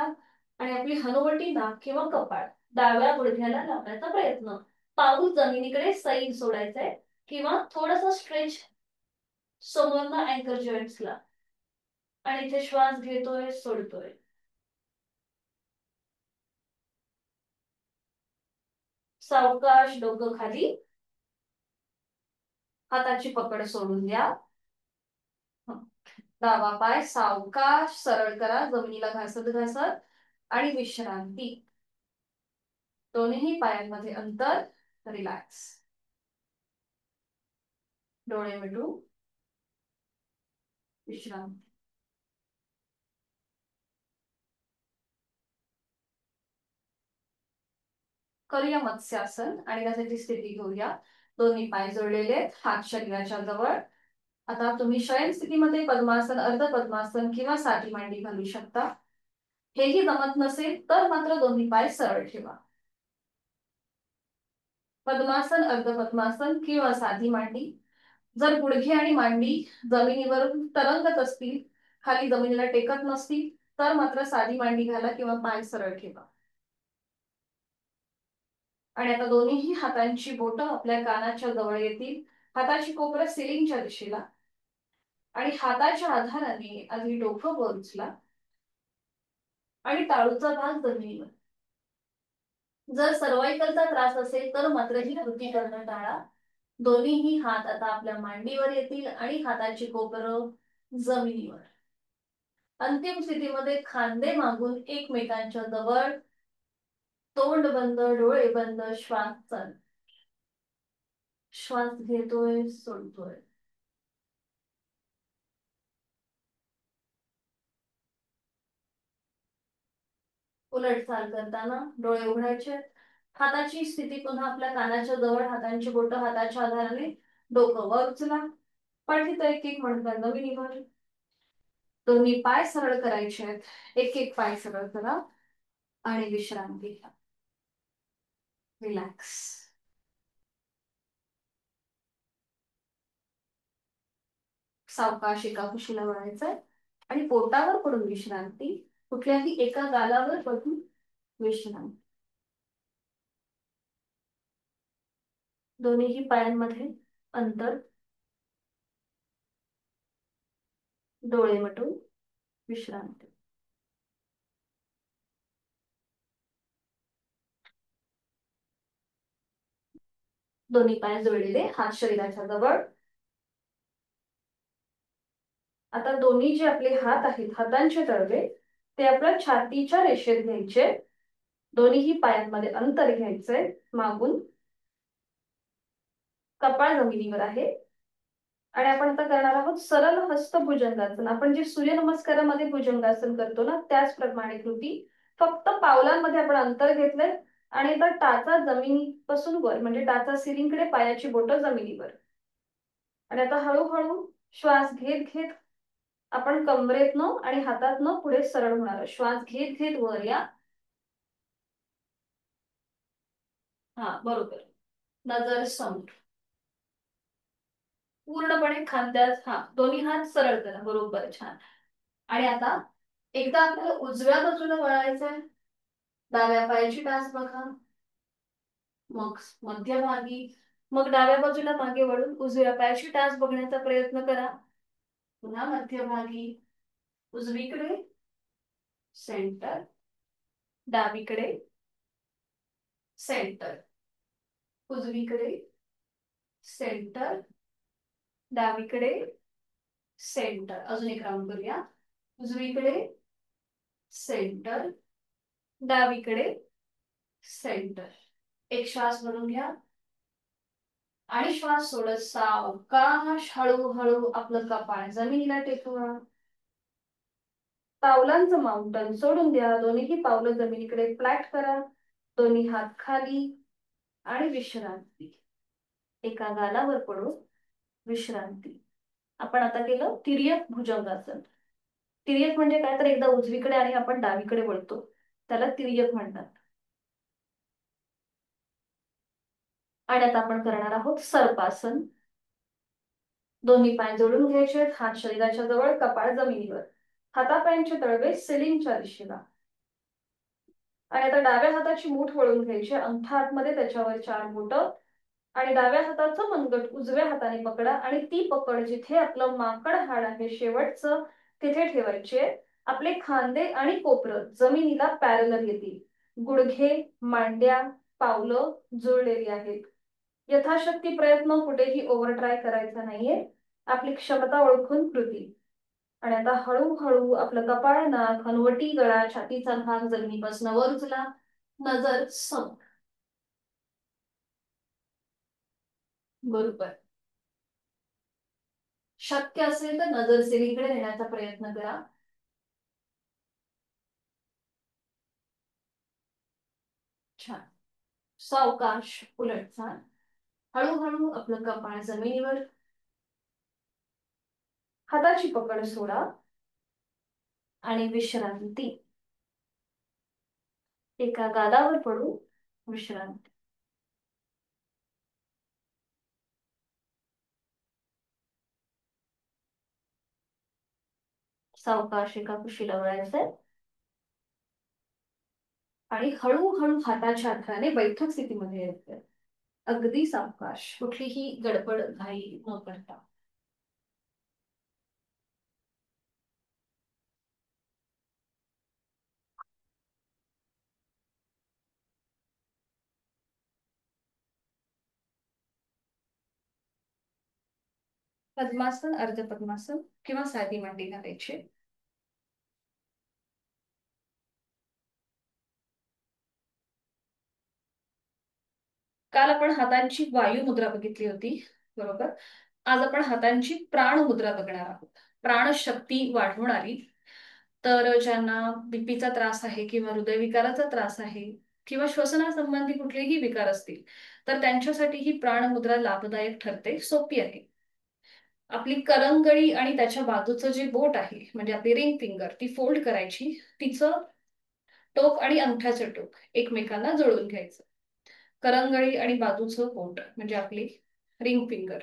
आणि आपली हनुवटी, नाक किंवा कपाळ डाव्या गुडघ्याला लावण्याचा प्रयत्न. पाऊल जमिनीकडे सैल सोडायचंय किंवा थोडस स्ट्रेच समोरनं अँकर जॉईंट्सला. आणि इथे श्वास घेतोय सोडतोय. सावकाश डोकं खाली, हाताची पकड सोडून द्या. डावा पाय सावकाश सरळ करा, जमिनीला घासत घासत. आणि विश्रांती. दोन्ही पायांमध्ये अंतर. रिलॅक्स. डोळे मिटू. विश्रांती. करूया मत्स्यासन आणि त्याची स्थिती घेऊया. दोन्ही पाय जोडलेले आहेत, हात शरीराच्या जवळ. आता तुम्ही शयन स्थितीमध्ये पद्मासन, अर्ध पद्मासन किंवा साठी मांडी घालू शकता. हेही जमत नसेल तर मात्र दोन्ही पाय सरळ ठेवा. पद्मासन, अर्ध पद्मासन किंवा साधी मांडी. जर गुडघे आणि मांडी जमिनीवर तरंगत असतील, खाली जमिनीला टेकत नसतील, तर मात्र साधी मांडी घाला किंवा पाय सरळ ठेवा. आणि आता दोन्ही हातांची बोटं आपल्या कानाच्या जवळ येतील. हाताची कोपरं सिलिंगच्या दिशेला. आणि हाताच्या आधाराने आधी डोकं वर उचला आणि टाळूचा भाग जमिनीवर. जर सर्वायकलचा त्रास असेल तर मात्र ही कृती करणं टाळा. दोन्हीही हात आता आपल्या मांडीवर येतील आणि हाताची कोपरं जमिनीवर. अंतिम स्थितीमध्ये खांदे मागून एकमेकांच्या जवळ. तोंड बंद, डोळे बंद, श्वास चालू. श्वास घेतोय सोडतोय. उलट चाल करताना डोळे उघडायचे. हाताची स्थिती पुन्हा आपल्या कानाच्या जवळ, हातांची बोटं हाताच्या आधाराने. डोकं वर उचला. पाठीत एक एक मणका जमिनीवर. दोन्ही पाय सरळ करायचे आहेत. एक एक पाय सरळ करा आणि विश्रांती घ्या. रिलॅक्स. सावकाश एका कुशीला वळायचंय आणि पोटावर पडून विश्रांती. कुठल्याही एका गालावर पडून विश्रांती. दोन्ही पायांमध्ये अंतर. डोळे मिटून विश्रांती. दोन्ही पाय जोडलेले, हात शरीराच्या जवळ. आता दोन्ही जे आपले हात आहेत, हातांचे तळवे, ते आपल्या छातीच्या रेषेत घ्यायचे. दोन्ही पायांमध्ये अंतर घ्यायचंय मागून. कपाळ जमिनीवर आहे. आणि आपण आता करणार आहोत सरळ हस्त भुजंगासन. आपण जे सूर्यनमस्कारामध्ये भुजंगासन करतो ना, त्याचप्रमाणे कृती. फक्त पावलांमध्ये आपण अंतर घेतलंय. आणि आता टाचा जमिनीपासून वर, म्हणजे टाचा सिलिंगकडे, पायाची बोटं जमिनीवर. आणि आता हळूहळू श्वास घेत घेत आपण कमरेतनं आणि हातातनं पुढे सरळ होणार. श्वास घेत घेत वर या. हा बरोबर. नजर समोर. पूर्णपणे खांद्यात, हा दोन्ही हात सरळ करा. बरोबर, छान. आणि आता एकदा आपल्याला उजव्या बाजूला वळायचंय. डाव्या पायाची टाच बघा. मग मध्यभागी. मग डाव्या बाजूला मागे वळून उजव्या पायाची टाच बघण्याचा प्रयत्न करा. पुन्हा मध्यभागी. उजवीकडे. सेंटर. डावीकडे. सेंटर. उजवीकडे. सेंटर. डावीकडे. सेंटर. अजून एक राऊंड करूया. उजवीकडे. सेंटर. डावीकडे. सेंटर. एक श्वास भरून घ्या आणि श्वास सोडत सावकाश हळूहळू आपलं कपाळ जमिनीला टेकवा. पावलांचं माउंटन सोडून द्या. दोन्ही पावलं जमिनीकडे फ्लॅट करा. दोन्ही हात खाली आणि विश्रांती. एका गालावर पडून विश्रांती. आपण आता केलं तिर्यक भुजंगासन. तिर्यक म्हणजे काय, तर एकदा उजवीकडे आणि आपण डावीकडे वळतो, त्याला तिर्यक म्हणतात. आणि आता आपण करणार आहोत सर्पासन. दोन्ही पाय जोडून घ्यायचे, हात शरीराच्या जवळ, कपाळ जमिनीवर. हातापायांचे तळवे सिलिंगच्या दिशेला. आणि आता डाव्या हाताची मूठ वळून घ्यायची, अंगठा आतमध्ये, त्याच्यावर 4 बोटं. आणि डाव्या हाताचं मनगट उजव्या हाताने पकडा आणि ती पकड जिथे आपलं माकड हाड आहे शेवटचं, तिथे ठेवायचे. आपले खांदे आणि कोपरं जमिनीला पॅरलल येतील. गुडघे, मांड्या, पावलं जुळलेली आहेत. यथाशक्ती प्रयत्न कुठेही ओव्हर ट्राय करायचा नाहीये. आपली क्षमता ओळखून कृती. आणि आता हळूहळू आपलं कपाळ, नाक, हनवटी, गळा, छातीचा भाग जमिनीपासून वर उचला. नजर समोर. बरोबर. शक्य असेल तर नजर सिरीकडे नेण्याचा प्रयत्न करा. छान. सावकाश उलटचाल. हळूहळू आपलं कपाळ जमिनीवर. हाताची पकड सोडा आणि विश्रांती. एका गालावर पडू. विश्रांती. सावकाश एका कुशीला वळायचंय आणि हळूहळू हाताच्या अर्थाने बैठक स्थितीमध्ये यायचंय. अगदी सावकाश, कुठलीही गडबड घाई न करता. पद्मासन, अर्ध पद्मासन किंवा साधी मांडी घालायची. काल आपण हातांची वायू मुद्रा बघितली होती, बरोबर. आज आपण हातांची प्राण मुद्रा बघणार आहोत. प्राणशक्ती वाढवणारी. तर ज्यांना बीपीचा त्रास आहे किंवा हृदयविकाराचा त्रास आहे किंवा श्वसनासंबंधी कुठलेही विकार असतील तर त्यांच्यासाठी ही प्राणमुद्रा लाभदायक ठरते, सोपी आहे. आपली करंगळी आणि त्याच्या बाजूचं जे बोट आहे म्हणजे आपली रिंग फिंगर ती फोल्ड करायची. तिचं टोक आणि अंगठ्याचं टोक एकमेकांना जोडून घ्यायचं. करंगळी आणि बाजूचं बोट म्हणजे आपली रिंग फिंगर.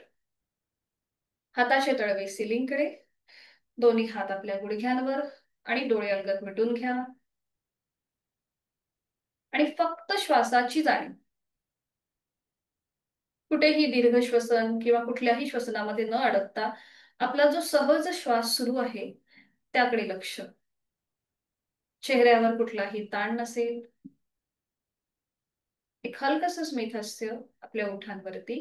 हाताचे तळवे सिलिंगकडे. दोन्ही हात आपल्या गुडघ्यांवर आणि डोळे अलगद मिटून घ्या. आणि फक्त श्वासाची जाणीव. कुठेही दीर्घ श्वसन किंवा कुठल्याही श्वसनामध्ये न अडकता आपला जो सहज श्वास सुरू आहे त्याकडे लक्ष. चेहऱ्यावर कुठलाही ताण नसेल. एक हलकस स्मित हास्य आपल्या ओठांवरती.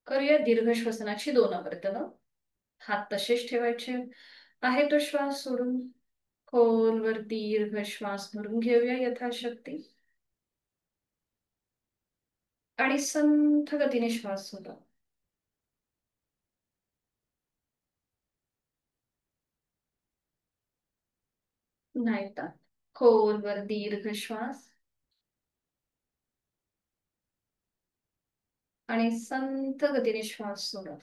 करूया दीर्घ श्वसनाची 2 आवर्तनं. हात तसेच ठेवायचे. आहे तो श्वास सोडून खोलवर दीर्घ श्वास भरून घेऊया यथाशक्ती. आणि संथ गतीने श्वास सोडा. पुन्हा एकदा खोलवर दीर्घ श्वास आणि संथ गतीने श्वास सोडा.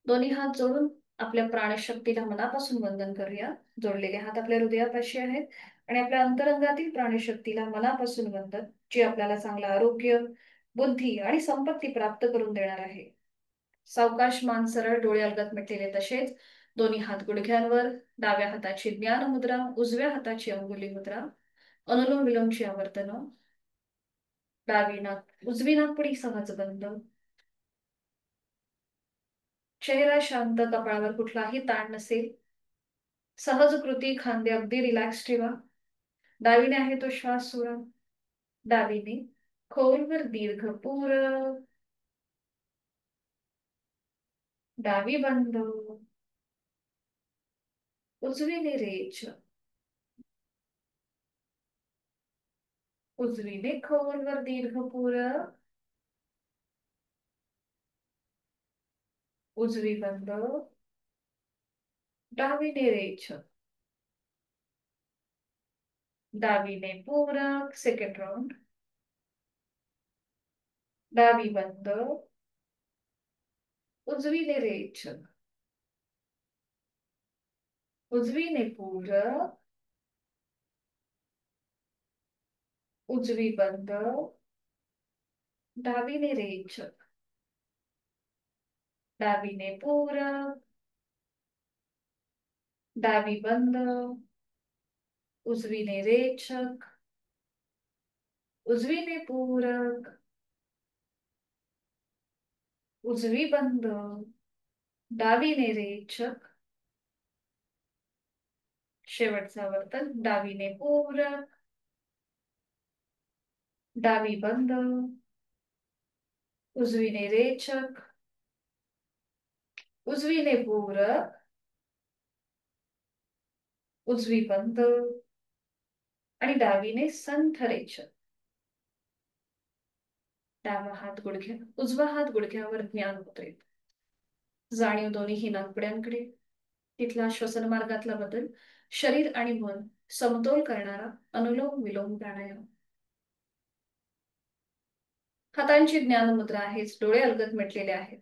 दोन्ही हात जोडून आपल्या प्राणशक्तीला मनापासून वंदन करूया. जोडलेले हात आपल्या हृदयापाशी आहेत आणि आपल्या अंतरंगातील प्राणशक्तीला मनापासून वंदन, जी आपल्याला चांगलं आरोग्य, बुद्धी आणि संपत्ती प्राप्त करून देणार आहे. सावकाश मान सरळ, डोळे अलगद मिटलेले तसेच. दोन्ही हात गुडघ्यांवर. डाव्या हाताची ज्ञान मुद्रा, उजव्या हाताची अंगुली मुद्रा. अनुलोम विलोमची आवर्तनं. डावी नाक उजवी नाकपुडी सहज बंद. चेहरा शांत, कपाळावर कुठलाही ताण नसेल. सहज कृती, खांदे अगदी रिलॅक्स ठेवा. डावीने आहे तो श्वास सोडा. डावीने खोलवर दीर्घ पूरक. डावी बंद. उजवीने रेच. उजवीने खोलवर दीर्घ पूरक. उजवी बंद. डावीने रेच. डावीने पूरक. Second round. डावी बंद. उजवीने रेच. उजवीने पूरक, उजवी बंद, डावीने रेचक, डावीने पूरक, डावी बंद, उजवीने रेचक, उजवीने पूरक, उजवी बंद, डावीने रेचक, शेवटचा वर्तन डावीने पूरक, डावी बंद, उजवीने रेचक, उजवीने पूरक, उजवी बंद आणि डावीने संथ रेचक. डावा हात गुडघ्या, उजवा हात गुडघ्यावर ज्ञान होते. जाणीव दोन्ही नाकपुड्यांकडे. तिथला श्वसन मार्गातला बदल, शरीर आणि मन समतोल करणारा अनुलोम विलोम प्राणायाम. हातांची ज्ञान मुद्रा आहेच, डोळे अलगद मिटलेले आहेत.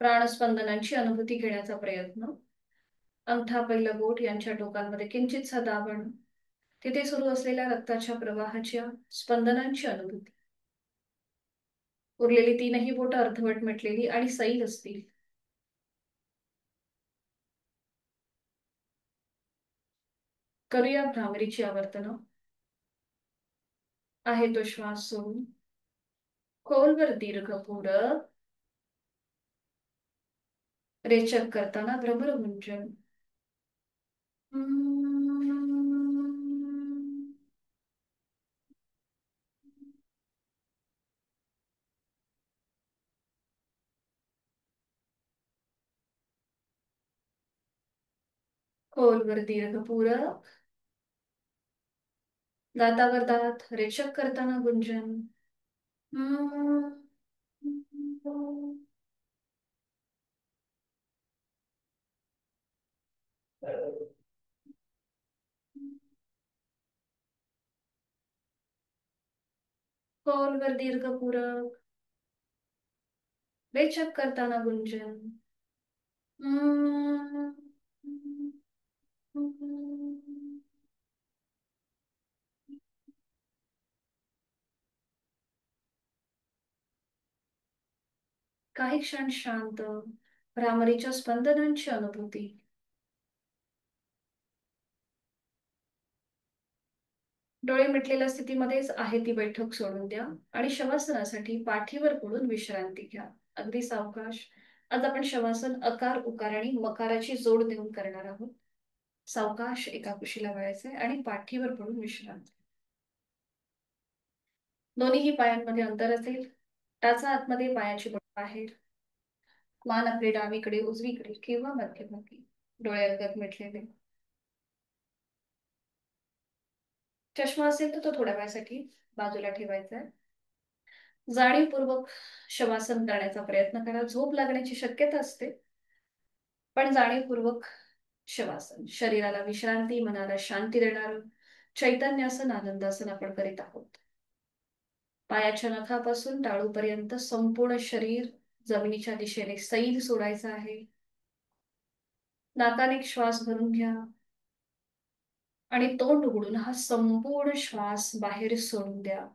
प्राणस्पंदनांची अनुभूती घेण्याचा प्रयत्न. अंगठा पहिलं बोट यांच्या टोकांमध्ये किंचितसा दाबण. तिथे सुरू असलेल्या रक्ताच्या प्रवाहाच्या स्पंदनांची अनुभूती. उरलेली तीनही बोट अर्धवट मिटलेली आणि सैल असतील. करूया भ्रामरीची आवर्तनं. आहे तो श्वास सोडून खोलवर दीर्घ पूरक, रेचक करताना भ्रमर गुंजन. खोलवर दीर्घ पूरक, दातावर दात रेचक करताना गुंजन. खोलवर दीर्घ पूरक, रेचक करताना गुंजन. काही क्षण शांत, भ्रामरीच्या स्पंदनांची अनुभूती. डोळे मिटलेल्या स्थितीमध्येच आहे ती बैठक सोडून द्या आणि शवासनासाठी पाठीवर पडून विश्रांती घ्या. अगदी सावकाश. आज आपण शवासन अकार उकार आणि मकाराची जोड देऊन करणार आहोत. सावकाश एका कुशीला वळायचे आणि पाठीवर पडून विश्रांती. दोन्ही पायांमध्ये अंतर असेल. टाचा आतमध्ये, पायाची बोट बाहेर. मान आपली डावीकडे, उजवीकडे किंवा मध्यभागी. डोळे अलगद मिटलेले. चष्मा असेल तर तो थोड्या वेळासाठी बाजूला ठेवायचा आहे. जाणीवपूर्वक शवासन करण्याचा प्रयत्न करा. झोप लागण्याची शक्यता असते, पण जाणीवपूर्वक शवासन शरीराला विश्रांती, मनाला शांती देणार चैतन्यासन, आनंदासन आपण करीत आहोत. पायाच्या नखापासून टाळूपर्यंत संपूर्ण शरीर जमिनीच्या दिशेने सैल सोडायचं आहे. नाकाने श्वास भरून घ्या आणि तोंड उघडून हा संपूर्ण श्वास बाहेर सोडून द्या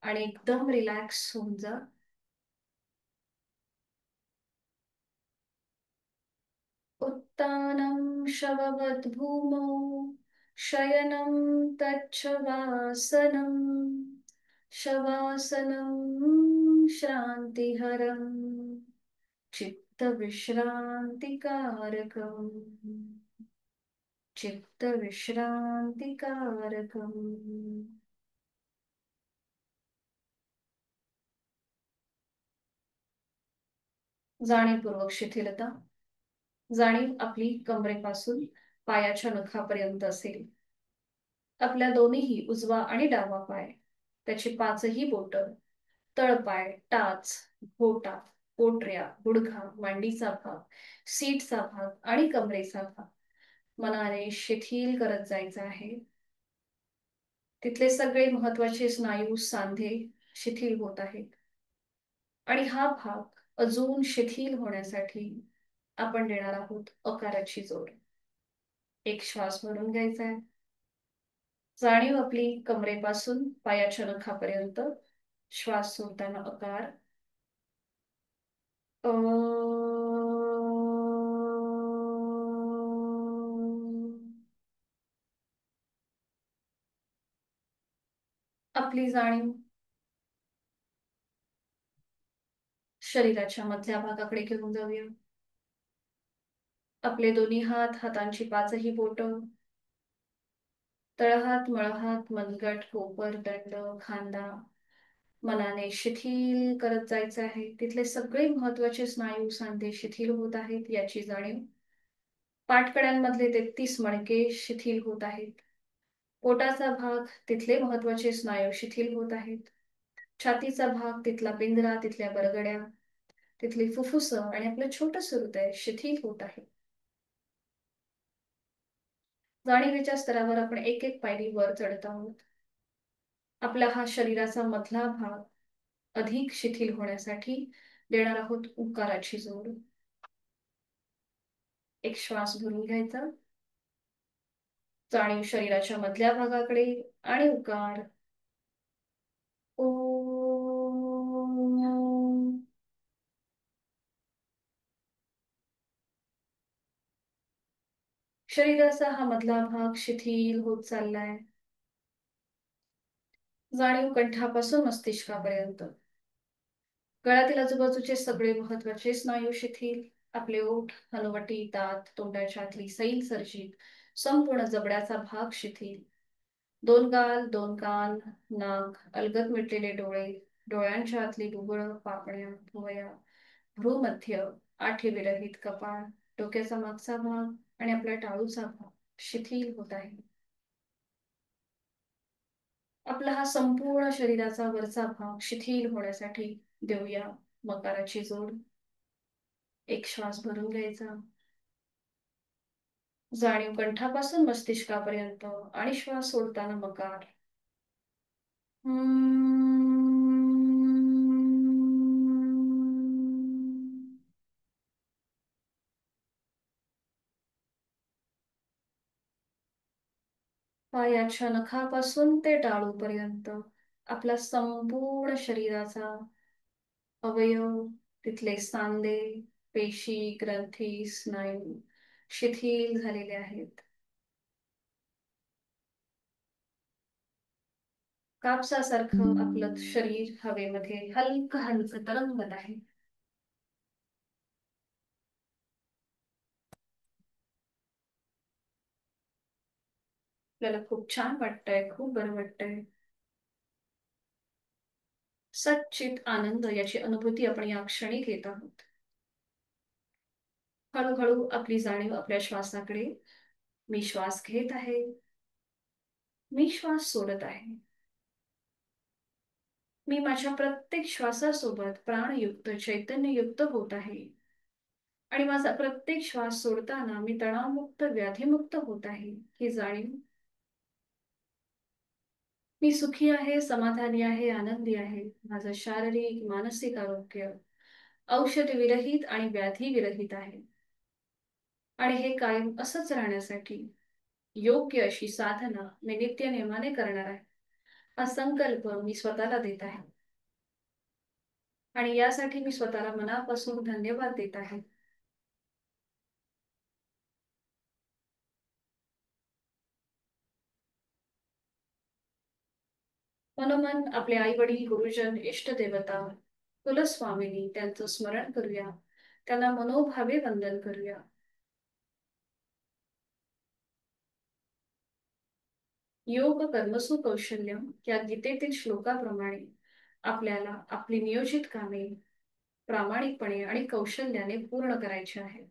आणि एकदम रिलॅक्स होऊन जा. उत्तानं शववत् भूमौ शयनं तच्छवासनं शवासनं श्रान्तिहरं चित्तविश्रान्तिकारकम् चित्तविश्रान्तिकारकम्. जाणीवपूर्वक शिथिलता. जाणीव आपली कमरेपासून पायाच्या नखापर्यंत असेल. आपल्या दोन्ही उजवा आणि डावा पाय, त्याची पाचही बोट, तळपाय, टाच, घोटा, पोटऱ्या, गुडघा, मांडीचा भाग, सीटचा भाग आणि कमरेचा भाग मनाने शिथिल करत जायचा आहे. तिथले सगळे महत्वाचे स्नायू, सांधे शिथिल होत आहेत आणि हा भाग अजून शिथिल होण्यासाठी आपण देणार आहोत अकाराची जोड. एक श्वास भरून घ्यायचा आहे. जाणीव आपली कमरेपासून पायाच्या नखापर्यंत. श्वास सोडताना अकार. अ. आपली जाणीव शरीराच्या मधल्या भागाकडे घेऊन जाऊया. आपले दोन्ही हात, हातांची पाचही बोट, तळहात, मळहात, मनगट, कोपर, दंड, खांदा मनाने शिथिल करत जायचं आहे. तिथले सगळे महत्वाचे स्नायू सांधे शिथिल होत आहेत याची जाणीव. पाठकड्यांमधले 33 मणके शिथिल होत आहेत. पोटाचा भाग, तिथले महत्वाचे स्नायू शिथिल होत आहेत. छातीचा भाग, तिथला पिंजरा, तिथल्या बरगड्या, तिथली फुफ्फुस आणि आपलं छोटं हृदय शिथिल होत आहे. जाणीवेच्या स्तरावर आपण एक एक पायरी वर चढत आहोत. आपला हा शरीराचा मधला भाग अधिक शिथिल होण्यासाठी देणार आहोत उकाराची जोड. एक श्वास भरून घ्यायचा. जाणीव शरीराच्या मधल्या भागाकडे आणि उकार. ओ. शरीराचा हा मधला भाग शिथिल होत चाललाय. जाणीव कंठापासून मस्तिष्कापर्यंत. गळ्यातील आजूबाजूचे सगळे महत्वाचे स्नायू शिथिल. आपले ओठ, हनुवटी, दात, तोंडाच्या आतली सैल सर्जित संपूर्ण जबड्याचा भाग शिथिल. दोन गाल, दोन कान, नाक, अलगद मिटलेले डोळे, डोळ्यांच्या आतली बुबुळ, पापण्या, भुवया, भ्रूमध्य, आठीविरहित कपाळ, डोक्याचा मागचा भाग आणि आपल्या टाळूचा भाग शिथिल होत आहे. आपला हा संपूर्ण शरीराचा वरचा भाग शिथिल होण्यासाठी देऊया मकाराची जोड. एक श्वास भरून घ्यायचा. जाणीव कंठापासून मस्तिष्कापर्यंत आणि श्वास सोडताना मकार. पायाच्या नखापासून ते टाळूपर्यंत आपला संपूर्ण शरीराचा अवयव, तिथले सांधे, पेशी, ग्रंथी, स्नायू शिथिल झालेले आहेत. कापसासारखं आपलं शरीर हवेमध्ये हलकं हलकं तरंगत आहे. आपल्याला खूप छान वाटतंय, खूप बरं वाटतंय. सच्चित आनंद याची अनुभूती आपण या क्षणी घेत आहोत. हळूहळू आपली जाणीव आपल्या श्वासाकडे. मी श्वास घेत आहे, मी श्वास सोडत आहे. मी माझ्या प्रत्येक श्वासासोबत प्राणयुक्त, चैतन्ययुक्त होत आहे. आणि माझा प्रत्येक श्वास सोडताना मी तणावमुक्त, व्याधीमुक्त होत आहे ही जाणीव. मी सुखी आहे, समाधानी आहे, आनंदी आहे. माझं शारीरिक, मानसिक आरोग्य औषध विरहित आणि व्याधी विरहित आहे. आणि हे कायम असंच राहण्यासाठी योग्य अशी साधना मी नित्यनेमाने करणार आहे. हा संकल्प मी स्वतःला देत आहे. आणि यासाठी मी स्वतःला मनापासून धन्यवाद देत आहे. मनोमन आपले आई वडील, गुरुजन, इष्ट देवता, कुलस्वामिनी त्यांचं स्मरण करूया. त्यांना मनोभावे वंदन करूया. योग कर्मसु कौशल्यम या गीतेतील श्लोकाप्रमाणे आपल्याला आपली नियोजित कामे प्रामाणिकपणे आणि कौशल्याने पूर्ण करायचे आहे.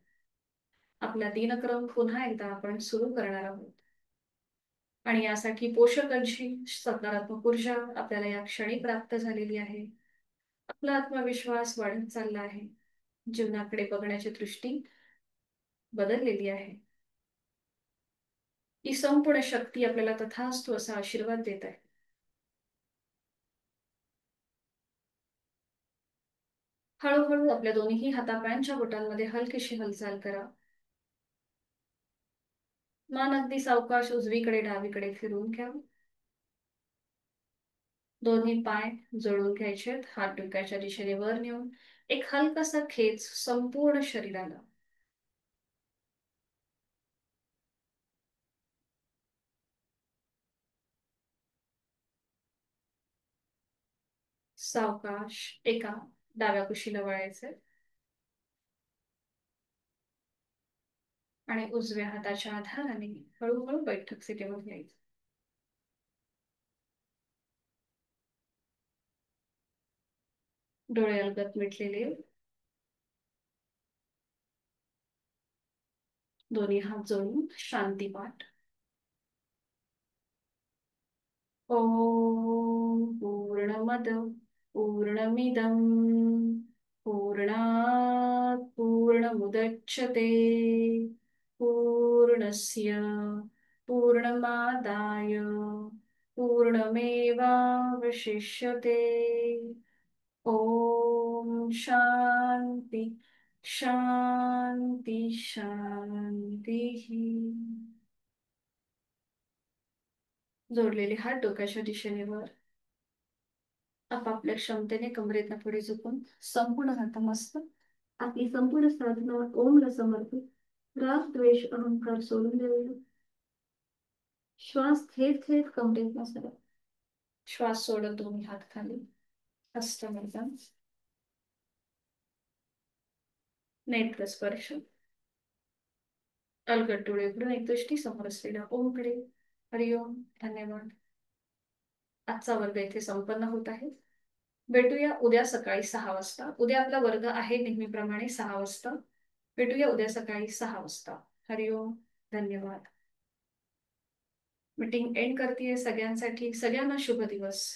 आपला दिनक्रम पुन्हा एकदा आपण सुरू करणार आहोत. आणि यासाठी पोषकांची सकारात्मक ऊर्जा आपल्याला या क्षणी प्राप्त झालेली आहे. आपला आत्मविश्वास वाढत चालला आहे. जीवनाकडे बघण्याची दृष्टी बदललेली आहे. ही संपूर्ण शक्ती आपल्याला तथास्तु असा आशीर्वाद देत आहे. हळूहळू आपल्या दोन्ही हातापायांच्या बोटांमध्ये हलकीशी हालचाल करा. मान अगदी सावकाश उजवीकडे डावीकडे फिरून घ्या. दोन्ही पाय जोडून घ्यायचेत. हात डोक्याच्या दिशेने वर नेऊन एक हलकासा खेच संपूर्ण शरीराला. सावकाश एका डाव्या कुशीला वळायचे आणि उजव्या हाताच्या आधाराने हळूहळू बैठक स्थितीवर घ्यायचं. डोळे अलगद मिटलेले. दोन्ही हात जोडून शांती पाठ. ओम पूर्णमद पूर्णमिदं पूर्णात् पूर्णमुदच्यते पूर्णस्य पूर्णमादाय पूर्णमेवावशिष्यते. ओम शांती शांती शांती. जोडलेले हात डोक्याच्या दिशेने वर. आपापल्या क्षमतेने कमरेतनं पुढे झुकून संपूर्ण नतमस्तक आपली संपूर्ण साधना ओमला समर्पित राग द्वेष अहंकार सोडून देऊया. श्वास थेट थेट कमरेत नसला. श्वास सोडत दोन्ही हात खाली. हस्तमैदान. नेत्र स्पर्श. अलगद डोळे उघडून एक दृष्टी समोर असलेल्या ओमकडे. हरिओम. धन्यवाद. आजचा वर्ग इथे संपन्न होत आहे. भेटूया उद्या सकाळी 6 वाजता. उद्या आपला वर्ग आहे नेहमीप्रमाणे 6 वाजता. भेटूया उद्या सकाळी 6 वाजता. हरिओम. धन्यवाद. मीटिंग एंड करतेय सगळ्यांसाठी. सगळ्यांना शुभ दिवस.